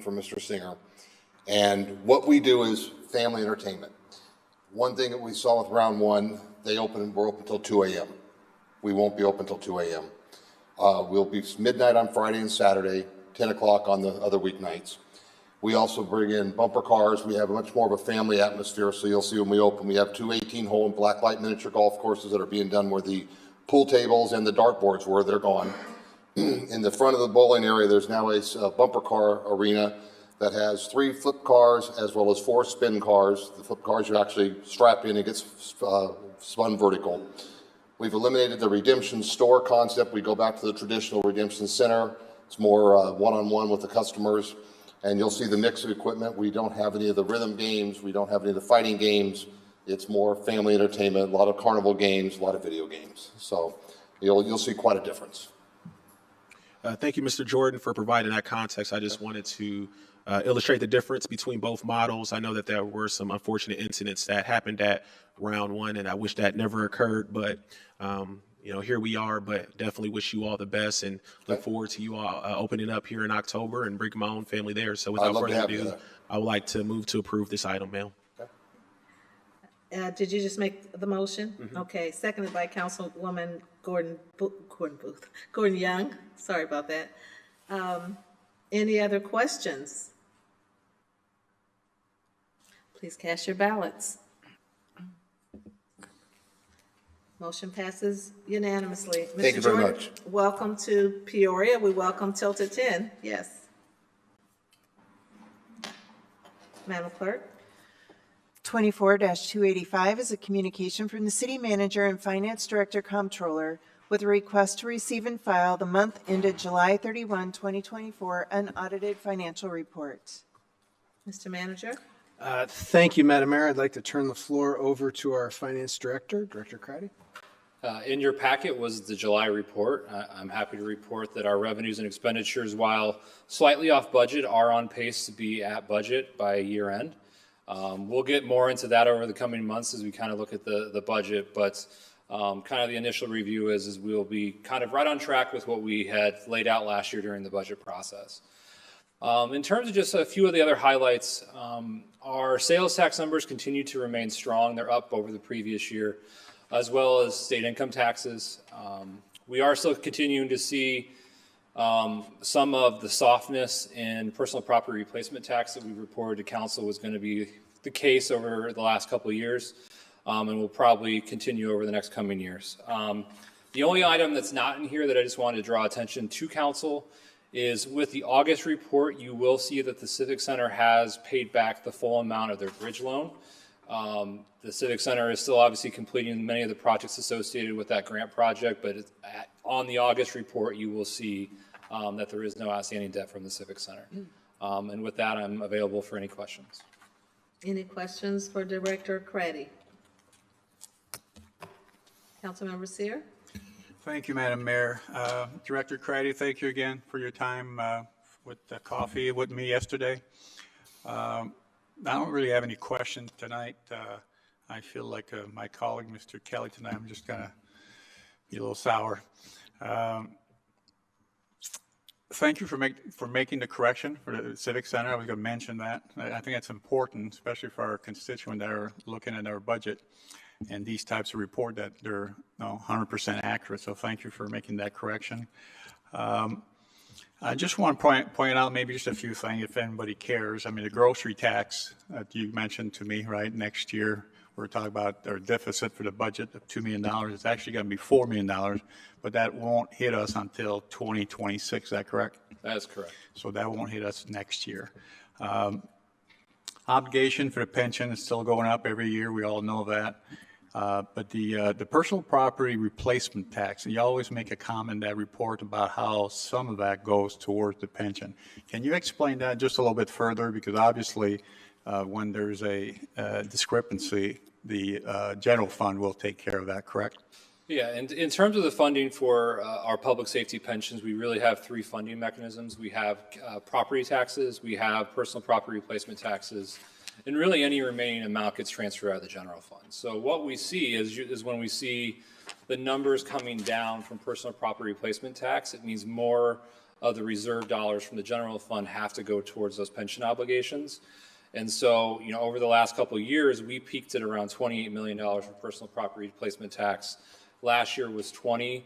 for Mr. Singer. And what we do is family entertainment. One thing that we saw with Round 1, we're open until 2 a.m. We won't be open until 2 a.m. We'll be midnight on Friday and Saturday, 10 o'clock on the other weeknights. We also bring in bumper cars. We have much more of a family atmosphere, so you'll see when we open, we have 2 18-hole blacklight miniature golf courses that are being done where the pool tables and the dartboards were. They're gone. In the front of the bowling area, there's now a bumper car arena that has 3 flip cars as well as 4 spin cars. The flip cars, you actually strap in and it gets spun vertical. We've eliminated the redemption store concept. We go back to the traditional redemption center. It's more one-on-one with the customers. And you'll see the mix of equipment. We don't have any of the rhythm games. We don't have any of the fighting games. It's more family entertainment, a lot of carnival games, a lot of video games. So you'll see quite a difference. Thank you, Mr. Jordan, for providing that context. I just wanted to illustrate the difference between both models. I know that there were some unfortunate incidents that happened at Round 1, and I wish that never occurred, but here we are, but definitely wish you all the best and look forward to you all opening up here in October and bringing my own family there. So without further ado, I would like to move to approve this item, ma'am. Did you just make the motion? Mm-hmm. Okay, seconded by Councilwoman Gordon Young. Sorry about that. Any other questions? Please cast your ballots. Motion passes unanimously. Thank you very much. Welcome to Peoria. We welcome Tilted 10. Yes. Madam Clerk? 24-285 is a communication from the City Manager and Finance Director Comptroller with a request to receive and file the month ended July 31, 2024 unaudited financial report. Mr. Manager? Thank you, Madam Mayor. I'd like to turn the floor over to our Finance Director, Director Craddy. In your packet was the July report. I'm happy to report that our revenues and expenditures, while slightly off budget, are on pace to be at budget by year end. We'll get more into that over the coming months as we kind of look at the budget, but kind of the initial review is we'll be kind of right on track with what we had laid out last year during the budget process. In terms of just a few of the other highlights, our sales tax numbers continue to remain strong. They're up over the previous year, as well as state income taxes. We are still continuing to see some of the softness in personal property replacement tax that we reported to council was going to be the case over the last couple of years, and will probably continue over the next coming years. The only item that's not in here that I just wanted to draw attention to council is with the August report, you will see that the Civic Center has paid back the full amount of their bridge loan. The Civic Center is still obviously completing many of the projects associated with that grant project, but on the August report, you will see that there is no outstanding debt from the Civic Center. And with that, I'm available for any questions. Any questions for Director Craddy? Councilmember Sear? Thank you, Madam Mayor. Director Craddy, thank you again for your time with the coffee with me yesterday. I don't really have any questions tonight. I feel like my colleague, Mr. Kelly, tonight, I'm just going to be a little sour. Thank you for making the correction for the Civic Center. I was going to mention that. I think that's important, especially for our constituents that are looking at our budget and these types of report that they're 100% accurate. So thank you for making that correction. I just want to point out maybe just a few things if anybody cares. I mean, the grocery tax that you mentioned to me, right, next year, we're talking about our deficit for the budget of $2 million. It's actually going to be $4 million, but that won't hit us until 2026. Is that correct? That is correct. So that won't hit us next year. Obligation for the pension is still going up every year. We all know that. But the personal property replacement tax, and you always make a comment in that report about how some of that goes towards the pension. Can you explain that just a little bit further? Because obviously, when there's a discrepancy, the general fund will take care of that, correct? Yeah, and in terms of the funding for our public safety pensions, we really have three funding mechanisms. We have property taxes, we have personal property replacement taxes, and really any remaining amount gets transferred out of the general fund. So what we see is when we see the numbers coming down from personal property replacement tax, it means more of the reserve dollars from the general fund have to go towards those pension obligations. And so, you know, over the last couple of years, we peaked at around $28 million for personal property replacement tax. Last year was 20,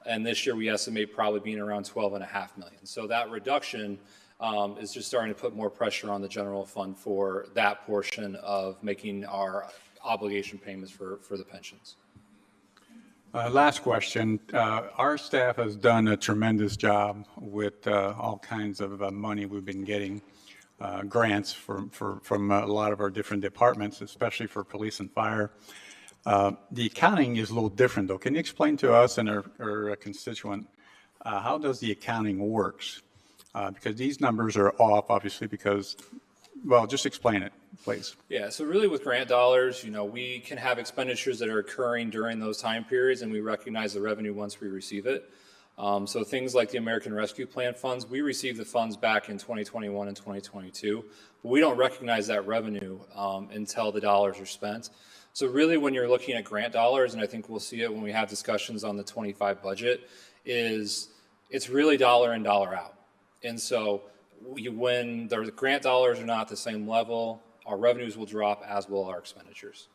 and this year we estimate probably being around 12.5 million. So that reduction is just starting to put more pressure on the general fund for that portion of making our obligation payments for the pensions. Last question. Our staff has done a tremendous job with all kinds of money we've been getting, grants from a lot of our different departments, especially for police and fire. The accounting is a little different, though. Can you explain to us and our constituent how does the accounting works? Because these numbers are off, obviously, because, well, just explain it, please. Yeah, so really with grant dollars, you know, we can have expenditures that are occurring during those time periods, and we recognize the revenue once we receive it. So things like the American Rescue Plan funds, we received the funds back in 2021 and 2022, but we don't recognize that revenue until the dollars are spent. So really when you're looking at grant dollars, and I think we'll see it when we have discussions on the 25 budget, is it's really dollar in, dollar out. And so when the grant dollars are not at the same level, our revenues will drop, as will our expenditures.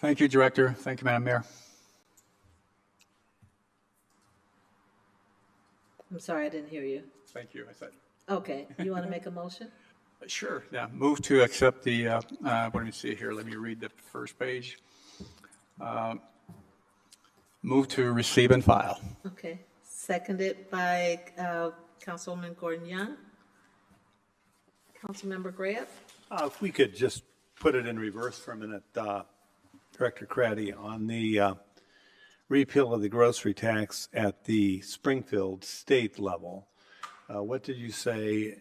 Thank you, Director. Thank you, Madam Mayor. I'm sorry, I didn't hear you. Thank you, I said. Okay, you want to make a motion? Sure, yeah. Move to accept the, what do we see here? Let me read the first page. Move to receive and file. Okay, seconded by Councilwoman Gordon Young. Councilmember Grant? If we could just put it in reverse for a minute, Director Craddy, on the repeal of the grocery tax at the Springfield state level. What did you say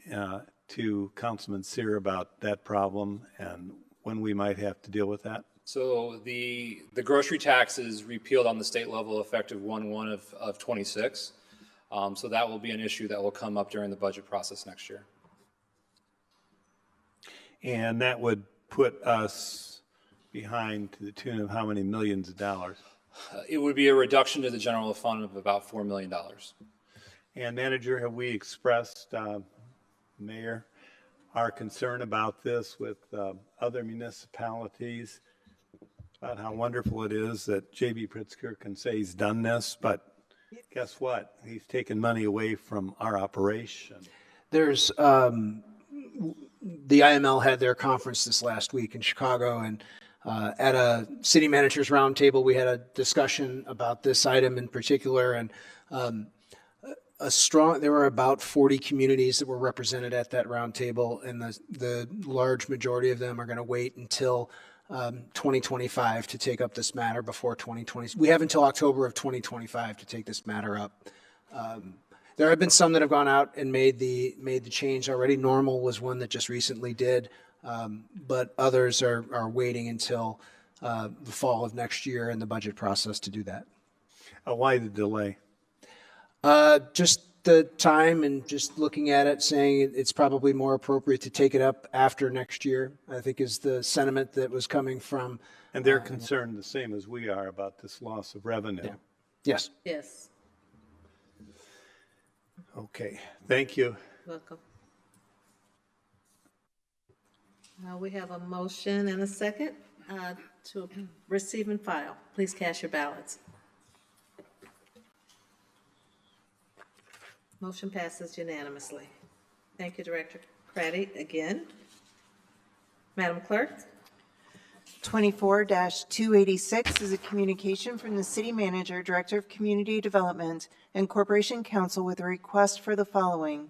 to Councilman Sear about that problem and when we might have to deal with that? So the grocery tax is repealed on the state level effective 1/1 of 26. So that will be an issue that will come up during the budget process next year. And that would put us behind to the tune of how many millions of dollars? It would be a reduction to the general fund of about $4 million. And Manager, have we expressed, Mayor, our concern about this with other municipalities, about how wonderful it is that J.B. Pritzker can say he's done this, but guess what? He's taken money away from our operation. There's the IML had their conference this last week in Chicago, and at a city managers roundtable, we had a discussion about this item in particular, and there were about 40 communities that were represented at that roundtable, and the large majority of them are going to wait until 2025 to take up this matter before 2020. We have until October of 2025 to take this matter up. There have been some that have gone out and made the change already. Normal was one that just recently did, but others are waiting until the fall of next year in the budget process to do that. Why the delay? Just the time and just looking at it, saying it's probably more appropriate to take it up after next year, I think is the sentiment that was coming from. And they're concerned the same as we are about this loss of revenue. Yeah. Yes. Yes. Okay, thank you. Welcome. We have a motion and a second to receive and file. Please cast your ballots. Motion passes unanimously. Thank you, Director Craddy, again. Madam Clerk? 24-286 is a communication from the City Manager, Director of Community Development, and Corporation Counsel with a request for the following.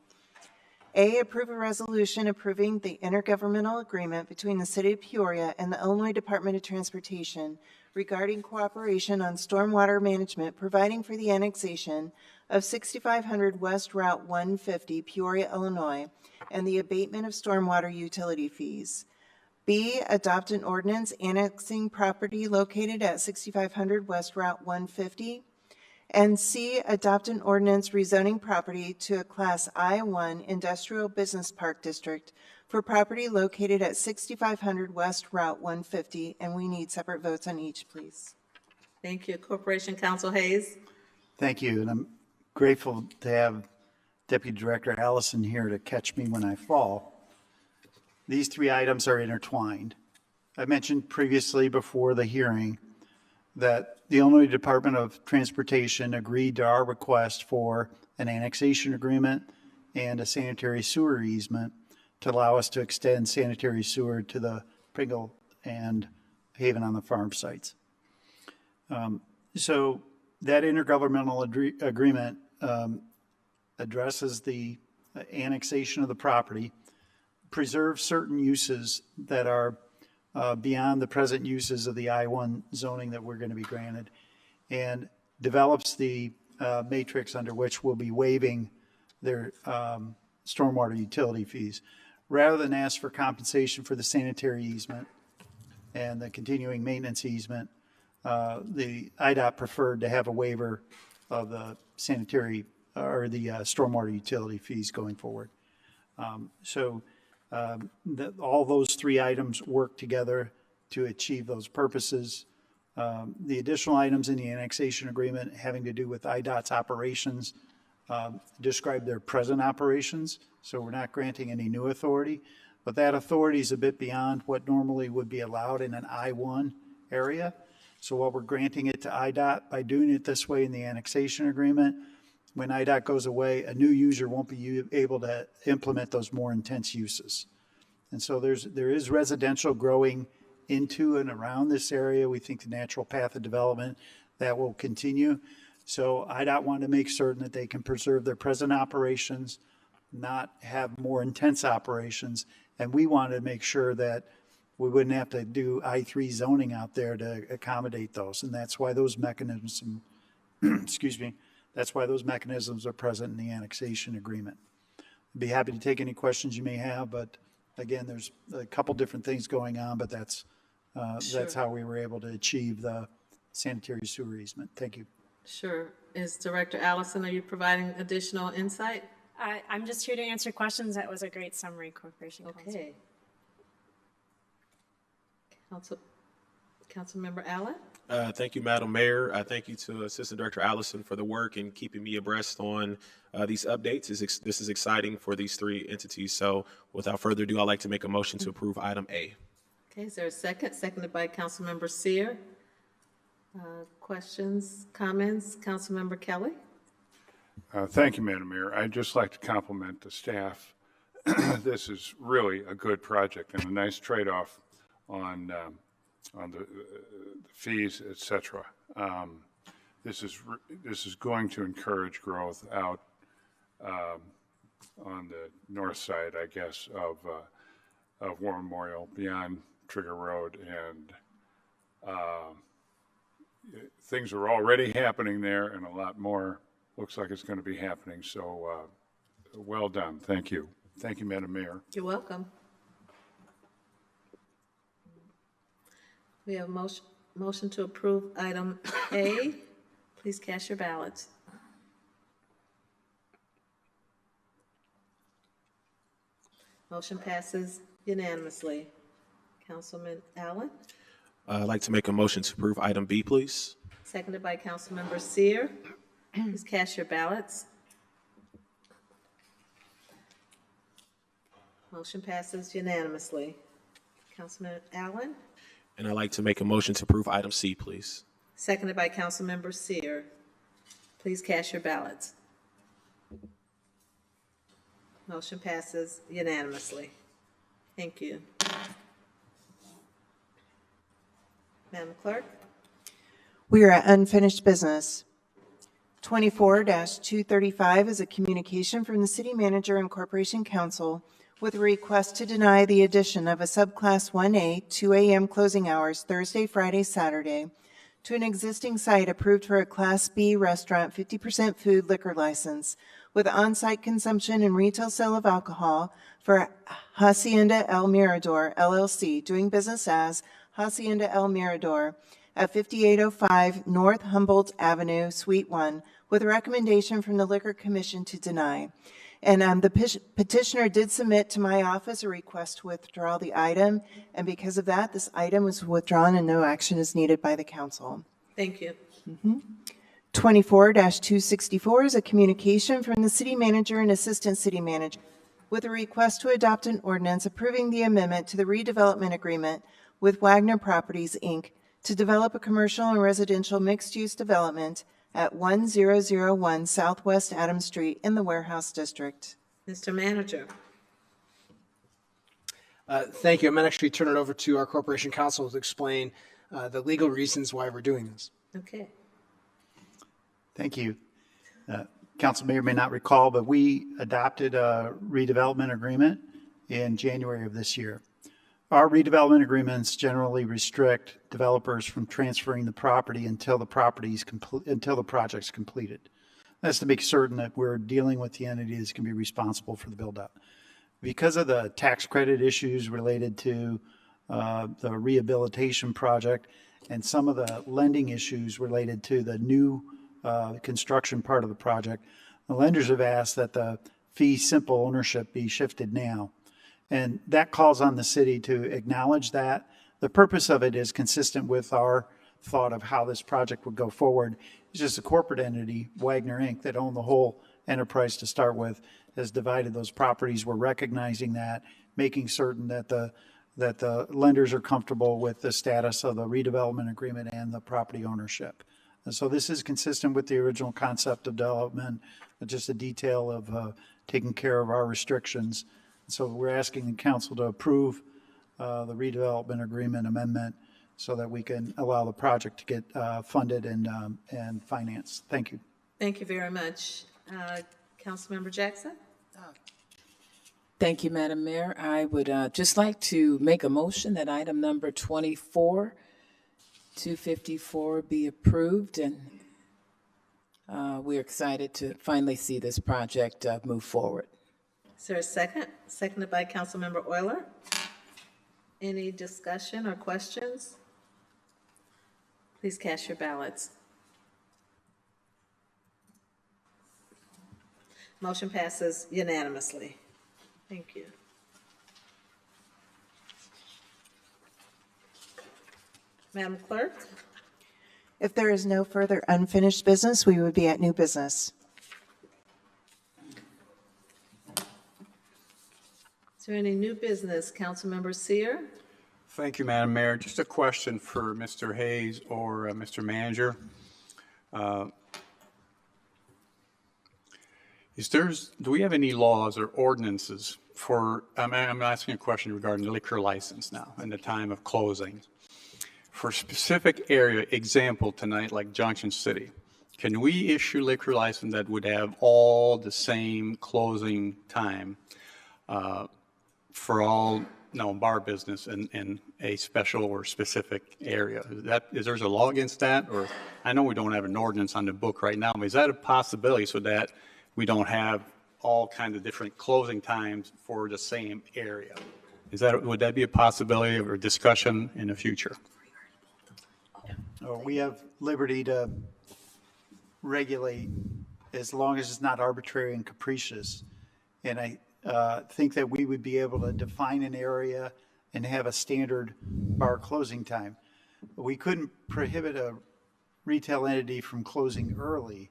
A, approve a resolution approving the intergovernmental agreement between the City of Peoria and the Illinois Department of Transportation regarding cooperation on stormwater management, providing for the annexation of 6500 West Route 150, Peoria, Illinois, and the abatement of stormwater utility fees. B, adopt an ordinance annexing property located at 6500 West Route 150. And C, adopt an ordinance rezoning property to a Class I-1 Industrial Business Park District for property located at 6500 West Route 150. And we need separate votes on each, please. Thank you. Corporation Counsel Hayes. Thank you, and I'm grateful to have Deputy Director Allison here to catch me when I fall. These three items are intertwined. I mentioned previously before the hearing that the Illinois Department of Transportation agreed to our request for an annexation agreement and a sanitary sewer easement to allow us to extend sanitary sewer to the Pringle and Haven on the Farm sites. So that intergovernmental agreement addresses the annexation of the property, preserves certain uses that are beyond the present uses of the I-1 zoning that we're going to be granted, and develops the matrix under which we'll be waiving their stormwater utility fees. Rather than ask for compensation for the sanitary easement and the continuing maintenance easement, the IDOT preferred to have a waiver of the sanitary or the stormwater utility fees going forward. All those three items work together to achieve those purposes. The additional items in the annexation agreement having to do with IDOT's operations describe their present operations, so we're not granting any new authority, but that authority is a bit beyond what normally would be allowed in an I-1 area. So while we're granting it to IDOT, by doing it this way in the annexation agreement, when IDOT goes away, a new user won't be able to implement those more intense uses. And so there is residential growing into and around this area. We think the natural path of development that will continue. So IDOT wanted to make certain that they can preserve their present operations, not have more intense operations, And we wanted to make sure that we wouldn't have to do I-3 zoning out there to accommodate those. And that's why those mechanisms, excuse me, that's why those mechanisms are present in the annexation agreement. I'd be happy to take any questions you may have, but again, there's a couple different things going on, but that's how we were able to achieve the sanitary sewer easement. Thank you. Sure. Is Director Allison, are you providing additional insight? I'm just here to answer questions. That was a great summary, Corporation Counsel. Okay. Councilmember Allen? Thank you, Madam Mayor. Thank you to Assistant Director Allison for the work and keeping me abreast on these updates. This is exciting for these three entities. So without further ado, I'd like to make a motion to approve item A. Okay, is there a second? Seconded by Councilmember Seer. Questions, comments? Councilmember Kelly? Thank you, Madam Mayor. I'd just like to compliment the staff. This is really a good project and a nice trade-off on the fees, et cetera. This is going to encourage growth out on the north side, I guess, of War Memorial beyond Trigger Road, and things are already happening there, and a lot more looks like it's going to be happening. So well done. Thank you. Thank you, Madam Mayor. You're welcome. We have a motion to approve item A. Please cast your ballots. Motion passes unanimously. Councilman Allen? I'd like to make a motion to approve item B, please. Seconded by Councilmember Seer. Please cast your ballots. Motion passes unanimously. Councilman Allen? And I'd like to make a motion to approve item C, please. Seconded by Councilmember Seer. Please cast your ballots. Motion passes unanimously. Thank you. Madam Clerk? We are at unfinished business. 24-235 is a communication from the City Manager and Corporation Council with a request to deny the addition of a subclass 1A 2 a.m. closing hours Thursday, Friday, Saturday to an existing site approved for a Class B restaurant 50% food liquor license with on-site consumption and retail sale of alcohol for Hacienda El Mirador, LLC, doing business as Hacienda El Mirador at 5805 North Humboldt Avenue, Suite 1, with a recommendation from the Liquor Commission to deny. And the petitioner did submit to my office a request to withdraw the item, and because of that, this item was withdrawn and no action is needed by the council. Thank you. 24-264 is a communication from the City Manager and Assistant City Manager with a request to adopt an ordinance approving the amendment to the redevelopment agreement with Wagner Properties, Inc. to develop a commercial and residential mixed-use development at 1001 Southwest Adams Street in the Warehouse District. Mr. Manager. Thank you. I'm going to actually turn it over to our Corporation Counsel to explain the legal reasons why we're doing this. Okay. Thank you. Council may or may not recall, but we adopted a redevelopment agreement in January of this year. Our redevelopment agreements generally restrict developers from transferring the property until the project's completed. That's to make certain that we're dealing with the entity that's going to be responsible for the build-out. Because of the tax credit issues related to the rehabilitation project and some of the lending issues related to the new construction part of the project, the lenders have asked that the fee simple ownership be shifted now. And that calls on the city to acknowledge that. The purpose of it is consistent with our thought of how this project would go forward. It's just a corporate entity, Wagner Inc., that owned the whole enterprise to start with, has divided those properties. We're recognizing that, making certain that the lenders are comfortable with the status of the redevelopment agreement and the property ownership. And so this is consistent with the original concept of development, just a detail of taking care of our restrictions. So we're asking the council to approve the redevelopment agreement amendment so that we can allow the project to get funded and financed. Thank you. Thank you very much. Councilmember Jackson? Thank you, Madam Mayor. I would just like to make a motion that item number 254 be approved, and we're excited to finally see this project move forward. Is there a second? Seconded by Councilmember Euler. Any discussion or questions? Please cast your ballots. Motion passes unanimously. Thank you. Madam Clerk? If there is no further unfinished business, we would be at new business. Is there any new business? Councilmember Seer? Thank you, Madam Mayor. Just a question for Mr. Hayes or Mr. Manager. Do we have any laws or ordinances for, I'm asking a question regarding the liquor license now and the time of closing. For a specific area, example tonight, like Junction City, can we issue liquor license that would have all the same closing time for all bar business in a special or specific area? Is there a law against that? Or I know we don't have an ordinance on the book right now, but is that a possibility so that we don't have all kinds of different closing times for the same area? Would that be a possibility or discussion in the future? We have liberty to regulate as long as it's not arbitrary and capricious. And I think that we would be able to define an area and have a standard bar closing time. We couldn't prohibit a retail entity from closing early,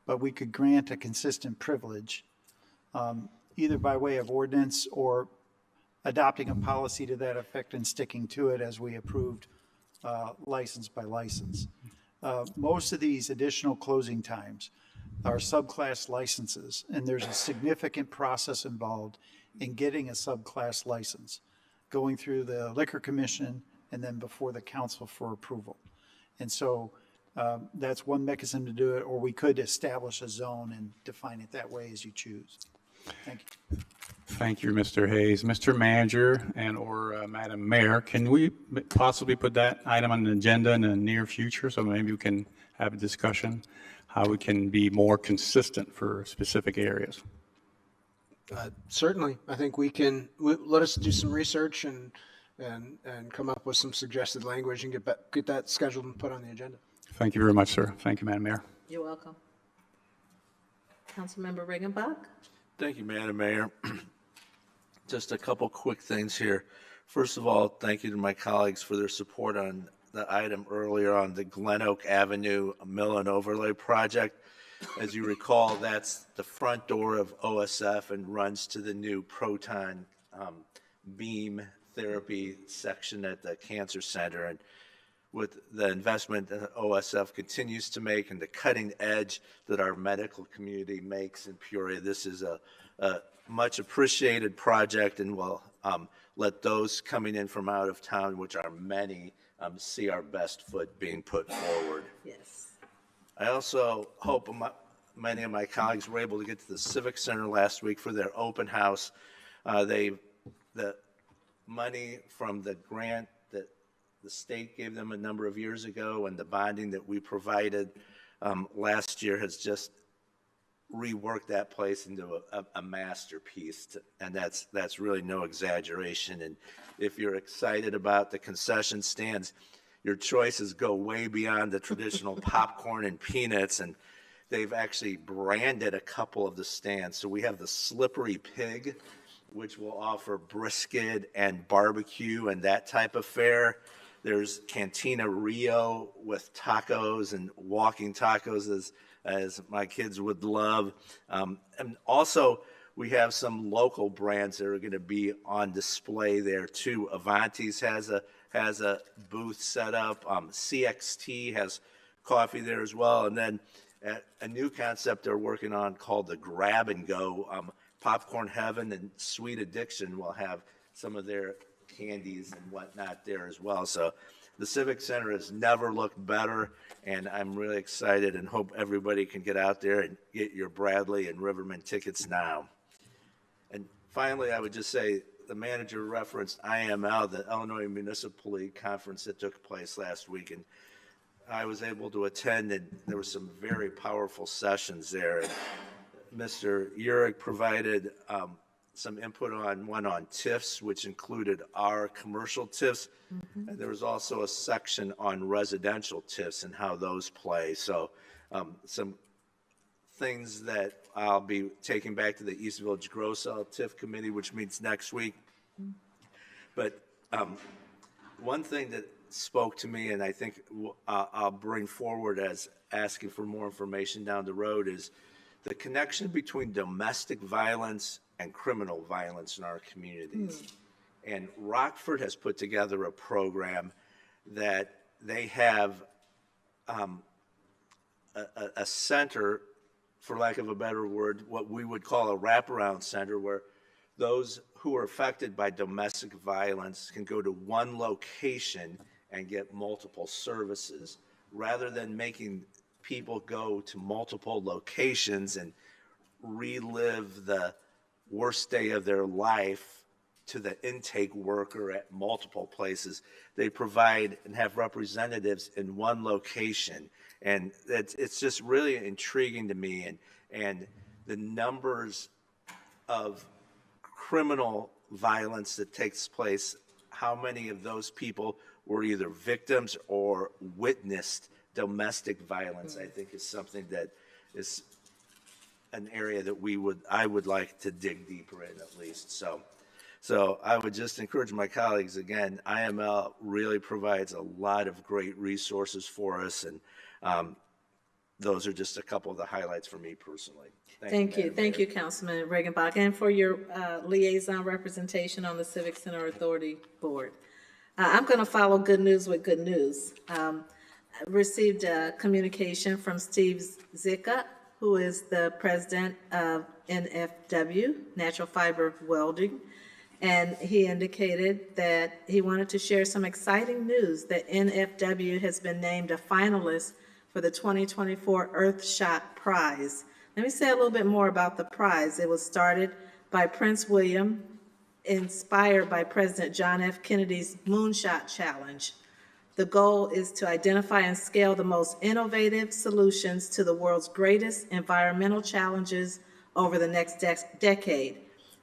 but we could grant a consistent privilege, either by way of ordinance or adopting a policy to that effect and sticking to it as we approved license by license. Most of these additional closing times are subclass licenses, and there's a significant process involved in getting a subclass license, going through the Liquor Commission and then before the council for approval. And so that's one mechanism to do it, or we could establish a zone and define it that way as you choose. Thank you. Thank you, Mr. Hayes. Mr. Manager and or Madam Mayor, can we possibly put that item on the agenda in the near future so maybe we can have a discussion how we can be more consistent for specific areas? Certainly. I think we can, let us do some research and come up with some suggested language and get that scheduled and put on the agenda. Thank you very much, sir. Thank you, Madam Mayor. You're welcome. Councilmember Regenbach? Thank you, Madam Mayor. Just a couple quick things here. First of all, thank you to my colleagues for their support on the item earlier on the Glen Oak Avenue Mill and Overlay project. As you recall, that's the front door of OSF and runs to the new proton beam therapy section at the Cancer Center. And with the investment that OSF continues to make and the cutting edge that our medical community makes in Peoria, this is a much appreciated project, and we'll let those coming in from out of town, which are many, see our best foot being put forward. Yes. I also hope many of my colleagues were able to get to the Civic Center last week for their open house. The money from the grant that the state gave them a number of years ago and the bonding that we provided last year has just reworked that place into a masterpiece, and that's really no exaggeration. And if you're excited about the concession stands, your choices go way beyond the traditional popcorn and peanuts, and they've actually branded a couple of the stands. So we have the Slippery Pig, which will offer brisket and barbecue and that type of fare. There's Cantina Rio with tacos and walking tacos, as my kids would love. And also, we have some local brands that are going to be on display there too. Avanti's has a booth set up. CXT has coffee there as well. And then a new concept they're working on called the Grab and Go. Popcorn Heaven and Sweet Addiction will have some of their candies and whatnot there as well. So the Civic Center has never looked better, and I'm really excited and hope everybody can get out there and get your Bradley and Riverman tickets now. And Finally, I would just say the manager referenced IML, the Illinois Municipal League Conference that took place last week, and I was able to attend, and there were some very powerful sessions there. And Mr. Urick provided some input on one on TIFs, which included our commercial TIFs. Mm-hmm. And there was also a section on residential TIFs and how those play. So some things that I'll be taking back to the East Village Grow-Sell TIF Committee, which meets next week. But one thing that spoke to me, and I think I'll bring forward as asking for more information down the road, is the connection between domestic violence and criminal violence in our communities. And Rockford has put together a program that they have a center, for lack of a better word, what we would call a wraparound center, where those who are affected by domestic violence can go to one location and get multiple services, rather than making people go to multiple locations and relive the worst day of their life to the intake worker at multiple places. They provide and have representatives in one location. And it's just really intriguing to me. And the numbers of criminal violence that takes place, how many of those people were either victims or witnessed domestic violence, I think is something that is an area that I would like to dig deeper in at least. So I would just encourage my colleagues, again, IML really provides a lot of great resources for us, and those are just a couple of the highlights for me personally. Thank you. Thank you, Councilman Regenbach, and for your liaison representation on the Civic Center Authority Board. I'm going to follow good news with good news. I received a communication from Steve Zicka, who is the president of NFW, Natural Fiber Welding, and he indicated that he wanted to share some exciting news that NFW has been named a finalist for the 2024 Earthshot Prize. Let me say a little bit more about the prize. It was started by Prince William, inspired by President John F. Kennedy's Moonshot Challenge. The goal is to identify and scale the most innovative solutions to the world's greatest environmental challenges over the next decade.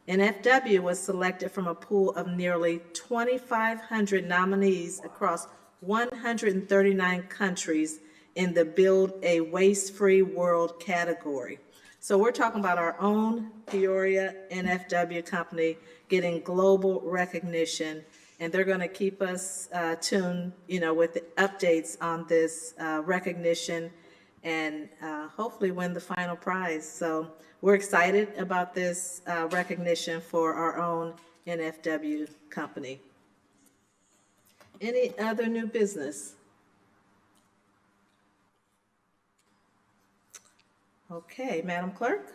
NFW was selected from a pool of nearly 2,500 nominees across 139 countries in the Build a Waste-Free World category. So we're talking about our own Peoria NFW company getting global recognition, and they're going to keep us tuned, with the updates on this recognition, and hopefully win the final prize. So we're excited about this recognition for our own NFW company. Any other new business? Okay, Madam Clerk.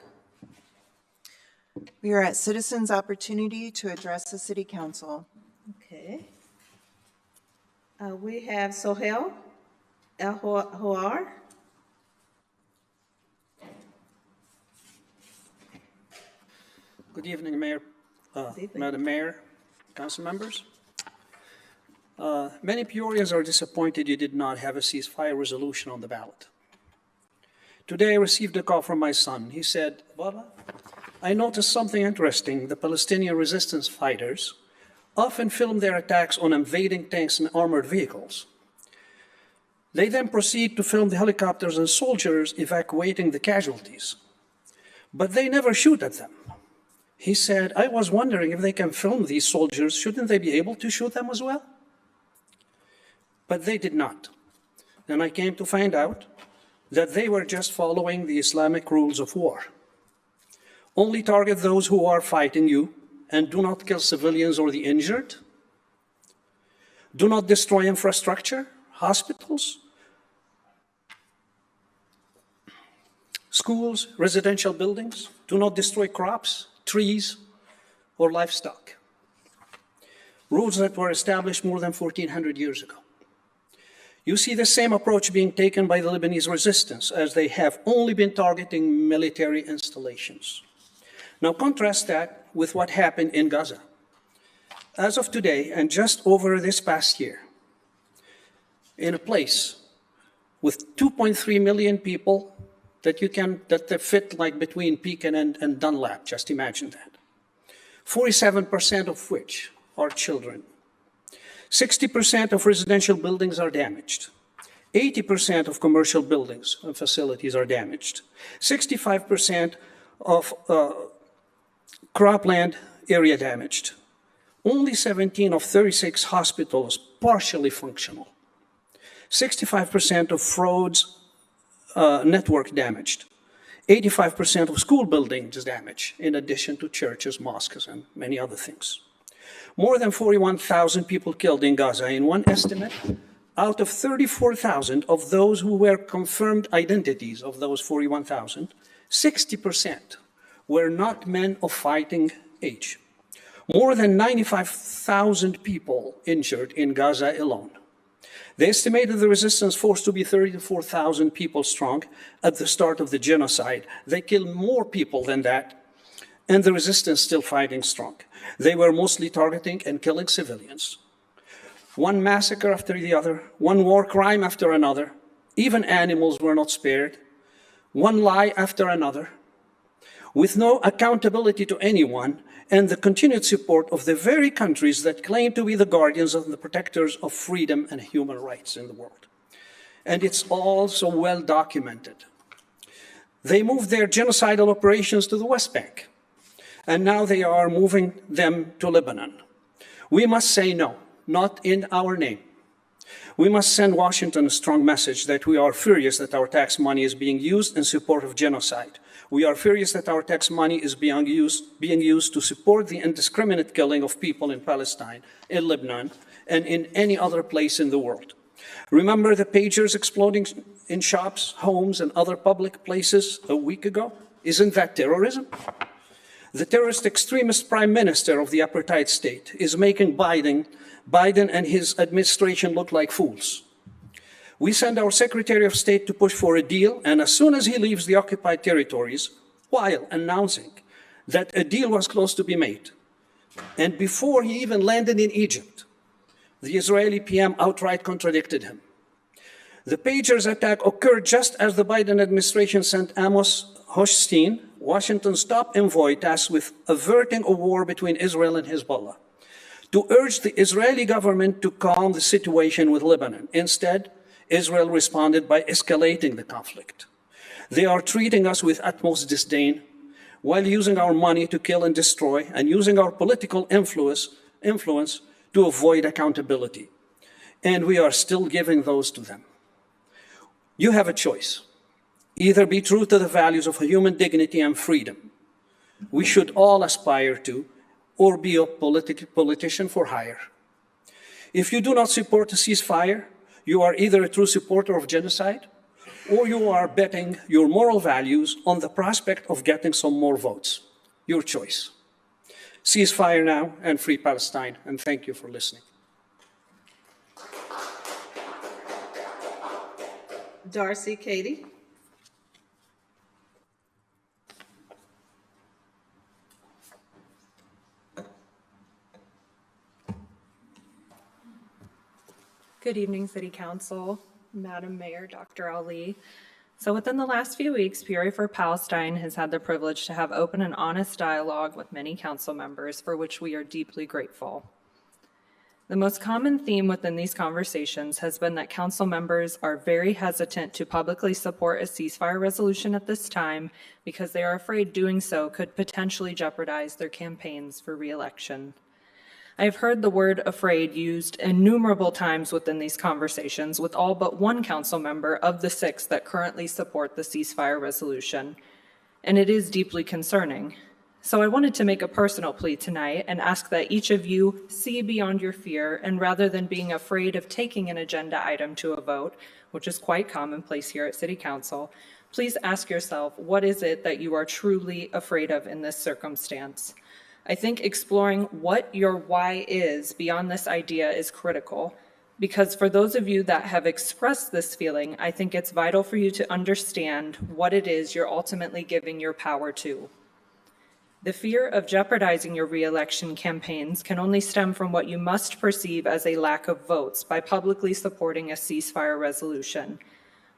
We are at citizens' opportunity to address the City Council. Okay. We have Sohail El-Houar. Good evening, Mayor, Madam Mayor, council members. Many Peorians are disappointed you did not have a ceasefire resolution on the ballot. Today I received a call from my son. He said, "Baba, I noticed something interesting. The Palestinian resistance fighters often film their attacks on invading tanks and armored vehicles. They then proceed to film the helicopters and soldiers evacuating the casualties. But they never shoot at them." He said, "I was wondering if they can film these soldiers, shouldn't they be able to shoot them as well?" But they did not. And I came to find out that they were just following the Islamic rules of war. Only target those who are fighting you, and do not kill civilians or the injured. Do not destroy infrastructure, hospitals, schools, residential buildings. Do not destroy crops, trees, or livestock. Rules that were established more than 1,400 years ago. You see the same approach being taken by the Lebanese resistance, as they have only been targeting military installations. Now contrast that with what happened in Gaza. As of today, and just over this past year, in a place with 2.3 million people that fit like between Pekin and Dunlap, just imagine that. 47% of which are children. 60% of residential buildings are damaged. 80% of commercial buildings and facilities are damaged. 65% of cropland area damaged. Only 17 of 36 hospitals partially functional. 65% of roads network damaged. 85% of school buildings damaged, in addition to churches, mosques, and many other things. More than 41,000 people killed in Gaza. In one estimate, out of 34,000 of those who were confirmed identities of those 41,000, 60% were not men of fighting age. More than 95,000 people injured in Gaza alone. They estimated the resistance force to be 34,000 people strong at the start of the genocide. They killed more people than that, and the resistance still fighting strong. They were mostly targeting and killing civilians. One massacre after the other, one war crime after another. Even animals were not spared. One lie after another, with no accountability to anyone, and the continued support of the very countries that claim to be the guardians and the protectors of freedom and human rights in the world. And it's all so well documented. They moved their genocidal operations to the West Bank, and now they are moving them to Lebanon. We must say no, not in our name. We must send Washington a strong message that we are furious that our tax money is being used in support of genocide. We are furious that our tax money is being used to support the indiscriminate killing of people in Palestine, in Lebanon, and in any other place in the world. Remember the pagers exploding in shops, homes, and other public places a week ago? Isn't that terrorism? The terrorist extremist prime minister of the apartheid state is making Biden and his administration look like fools. We send our Secretary of State to push for a deal, and as soon as he leaves the occupied territories, while announcing that a deal was close to be made, and before he even landed in Egypt, the Israeli PM outright contradicted him. The pagers attack occurred just as the Biden administration sent Amos Hochstein, Washington's top envoy tasked with averting a war between Israel and Hezbollah, to urge the Israeli government to calm the situation with Lebanon. Instead, Israel responded by escalating the conflict. They are treating us with utmost disdain while using our money to kill and destroy and using our political influence to avoid accountability. And we are still giving those to them. You have a choice. Either be true to the values of human dignity and freedom we should all aspire to, or be a politician for hire. If you do not support a ceasefire, you are either a true supporter of genocide, or you are betting your moral values on the prospect of getting some more votes. Your choice. Ceasefire now and free Palestine, and thank you for listening. Darcy Katie. Good evening, City Council, Madam Mayor, Dr. Ali. So within the last few weeks, Peoria for Palestine has had the privilege to have open and honest dialogue with many council members, for which we are deeply grateful. The most common theme within these conversations has been that council members are very hesitant to publicly support a ceasefire resolution at this time because they are afraid doing so could potentially jeopardize their campaigns for re-election. I have heard the word afraid used innumerable times within these conversations with all but one council member of the 6 that currently support the ceasefire resolution, and it is deeply concerning. So I wanted to make a personal plea tonight and ask that each of you see beyond your fear, and rather than being afraid of taking an agenda item to a vote, which is quite commonplace here at City Council, please ask yourself, what is it that you are truly afraid of in this circumstance? I think exploring what your why is beyond this idea is critical, because for those of you that have expressed this feeling, I think it's vital for you to understand what it is you're ultimately giving your power to. The fear of jeopardizing your reelection campaigns can only stem from what you must perceive as a lack of votes by publicly supporting a ceasefire resolution.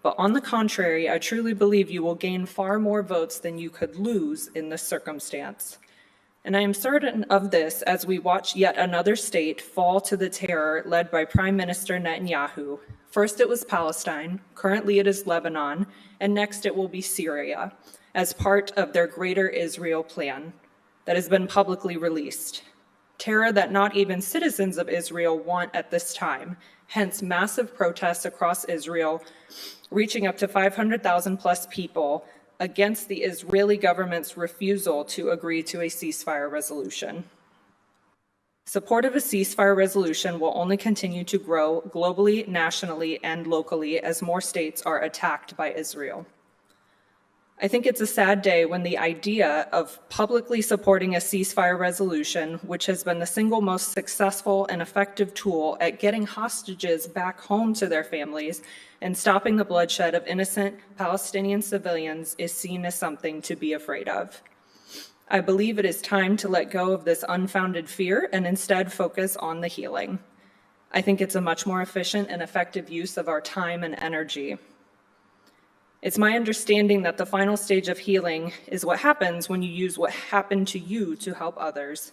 But on the contrary, I truly believe you will gain far more votes than you could lose in this circumstance. And I am certain of this as we watch yet another state fall to the terror led by Prime Minister Netanyahu. First it was Palestine, currently it is Lebanon, and next it will be Syria, as part of their Greater Israel plan that has been publicly released. Terror that not even citizens of Israel want at this time, hence massive protests across Israel, reaching up to 500,000 plus people against the Israeli government's refusal to agree to a ceasefire resolution. Support of a ceasefire resolution will only continue to grow globally, nationally, and locally as more states are attacked by Israel. I think it's a sad day when the idea of publicly supporting a ceasefire resolution, which has been the single most successful and effective tool at getting hostages back home to their families and stopping the bloodshed of innocent Palestinian civilians, is seen as something to be afraid of. I believe it is time to let go of this unfounded fear and instead focus on the healing. I think it's a much more efficient and effective use of our time and energy. It's my understanding that the final stage of healing is what happens when you use what happened to you to help others.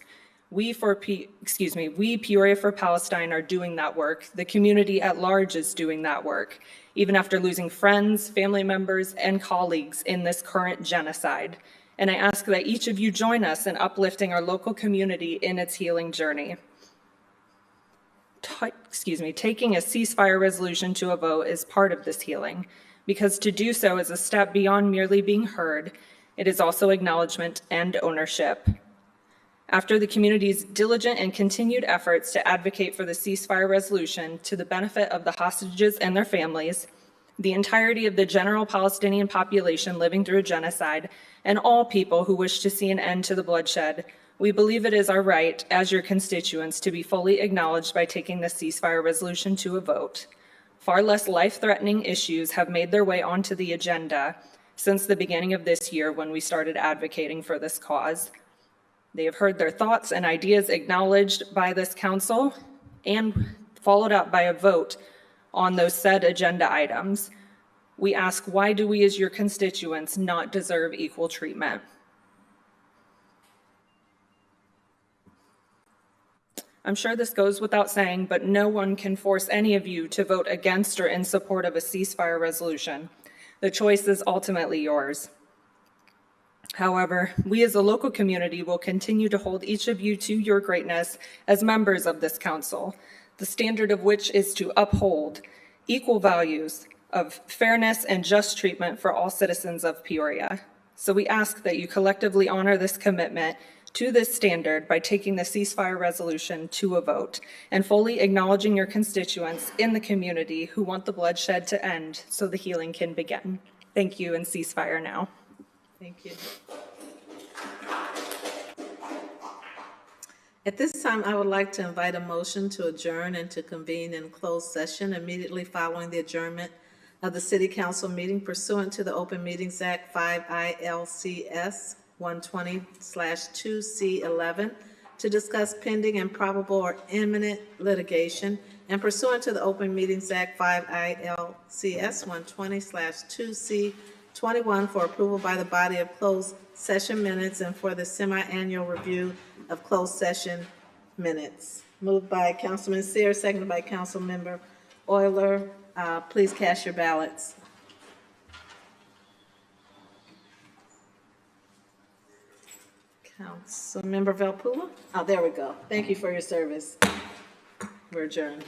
We, Peoria for Palestine, are doing that work. The community at large is doing that work, even after losing friends, family members, and colleagues in this current genocide. And I ask that each of you join us in uplifting our local community in its healing journey. Taking a ceasefire resolution to a vote is part of this healing, because to do so is a step beyond merely being heard. It is also acknowledgement and ownership. After the community's diligent and continued efforts to advocate for the ceasefire resolution to the benefit of the hostages and their families, the entirety of the general Palestinian population living through a genocide, and all people who wish to see an end to the bloodshed, we believe it is our right as your constituents to be fully acknowledged by taking the ceasefire resolution to a vote. Far less life-threatening issues have made their way onto the agenda since the beginning of this year when we started advocating for this cause. They have heard their thoughts and ideas acknowledged by this council and followed up by a vote on those said agenda items. We ask, why do we as your constituents not deserve equal treatment? I'm sure this goes without saying, but no one can force any of you to vote against or in support of a ceasefire resolution. The choice is ultimately yours. However, we as a local community will continue to hold each of you to your greatness as members of this council, the standard of which is to uphold equal values of fairness and just treatment for all citizens of Peoria. So we ask that you collectively honor this commitment to this standard by taking the ceasefire resolution to a vote and fully acknowledging your constituents in the community who want the bloodshed to end so the healing can begin. Thank you, and ceasefire now. Thank you. At this time, I would like to invite a motion to adjourn and to convene in closed session immediately following the adjournment of the City Council meeting pursuant to the Open Meetings Act 5 ILCS 120/2C11 to discuss pending and probable or imminent litigation, and pursuant to the Open Meetings Act 5 ILCS 120/2C21 for approval by the body of closed session minutes and for the semi-annual review of closed session minutes. Moved by Councilman Seer, seconded by Councilmember Euler. Please cast your ballots. Councilmember Velpula? Oh, there we go. Thank you for your service. We're adjourned.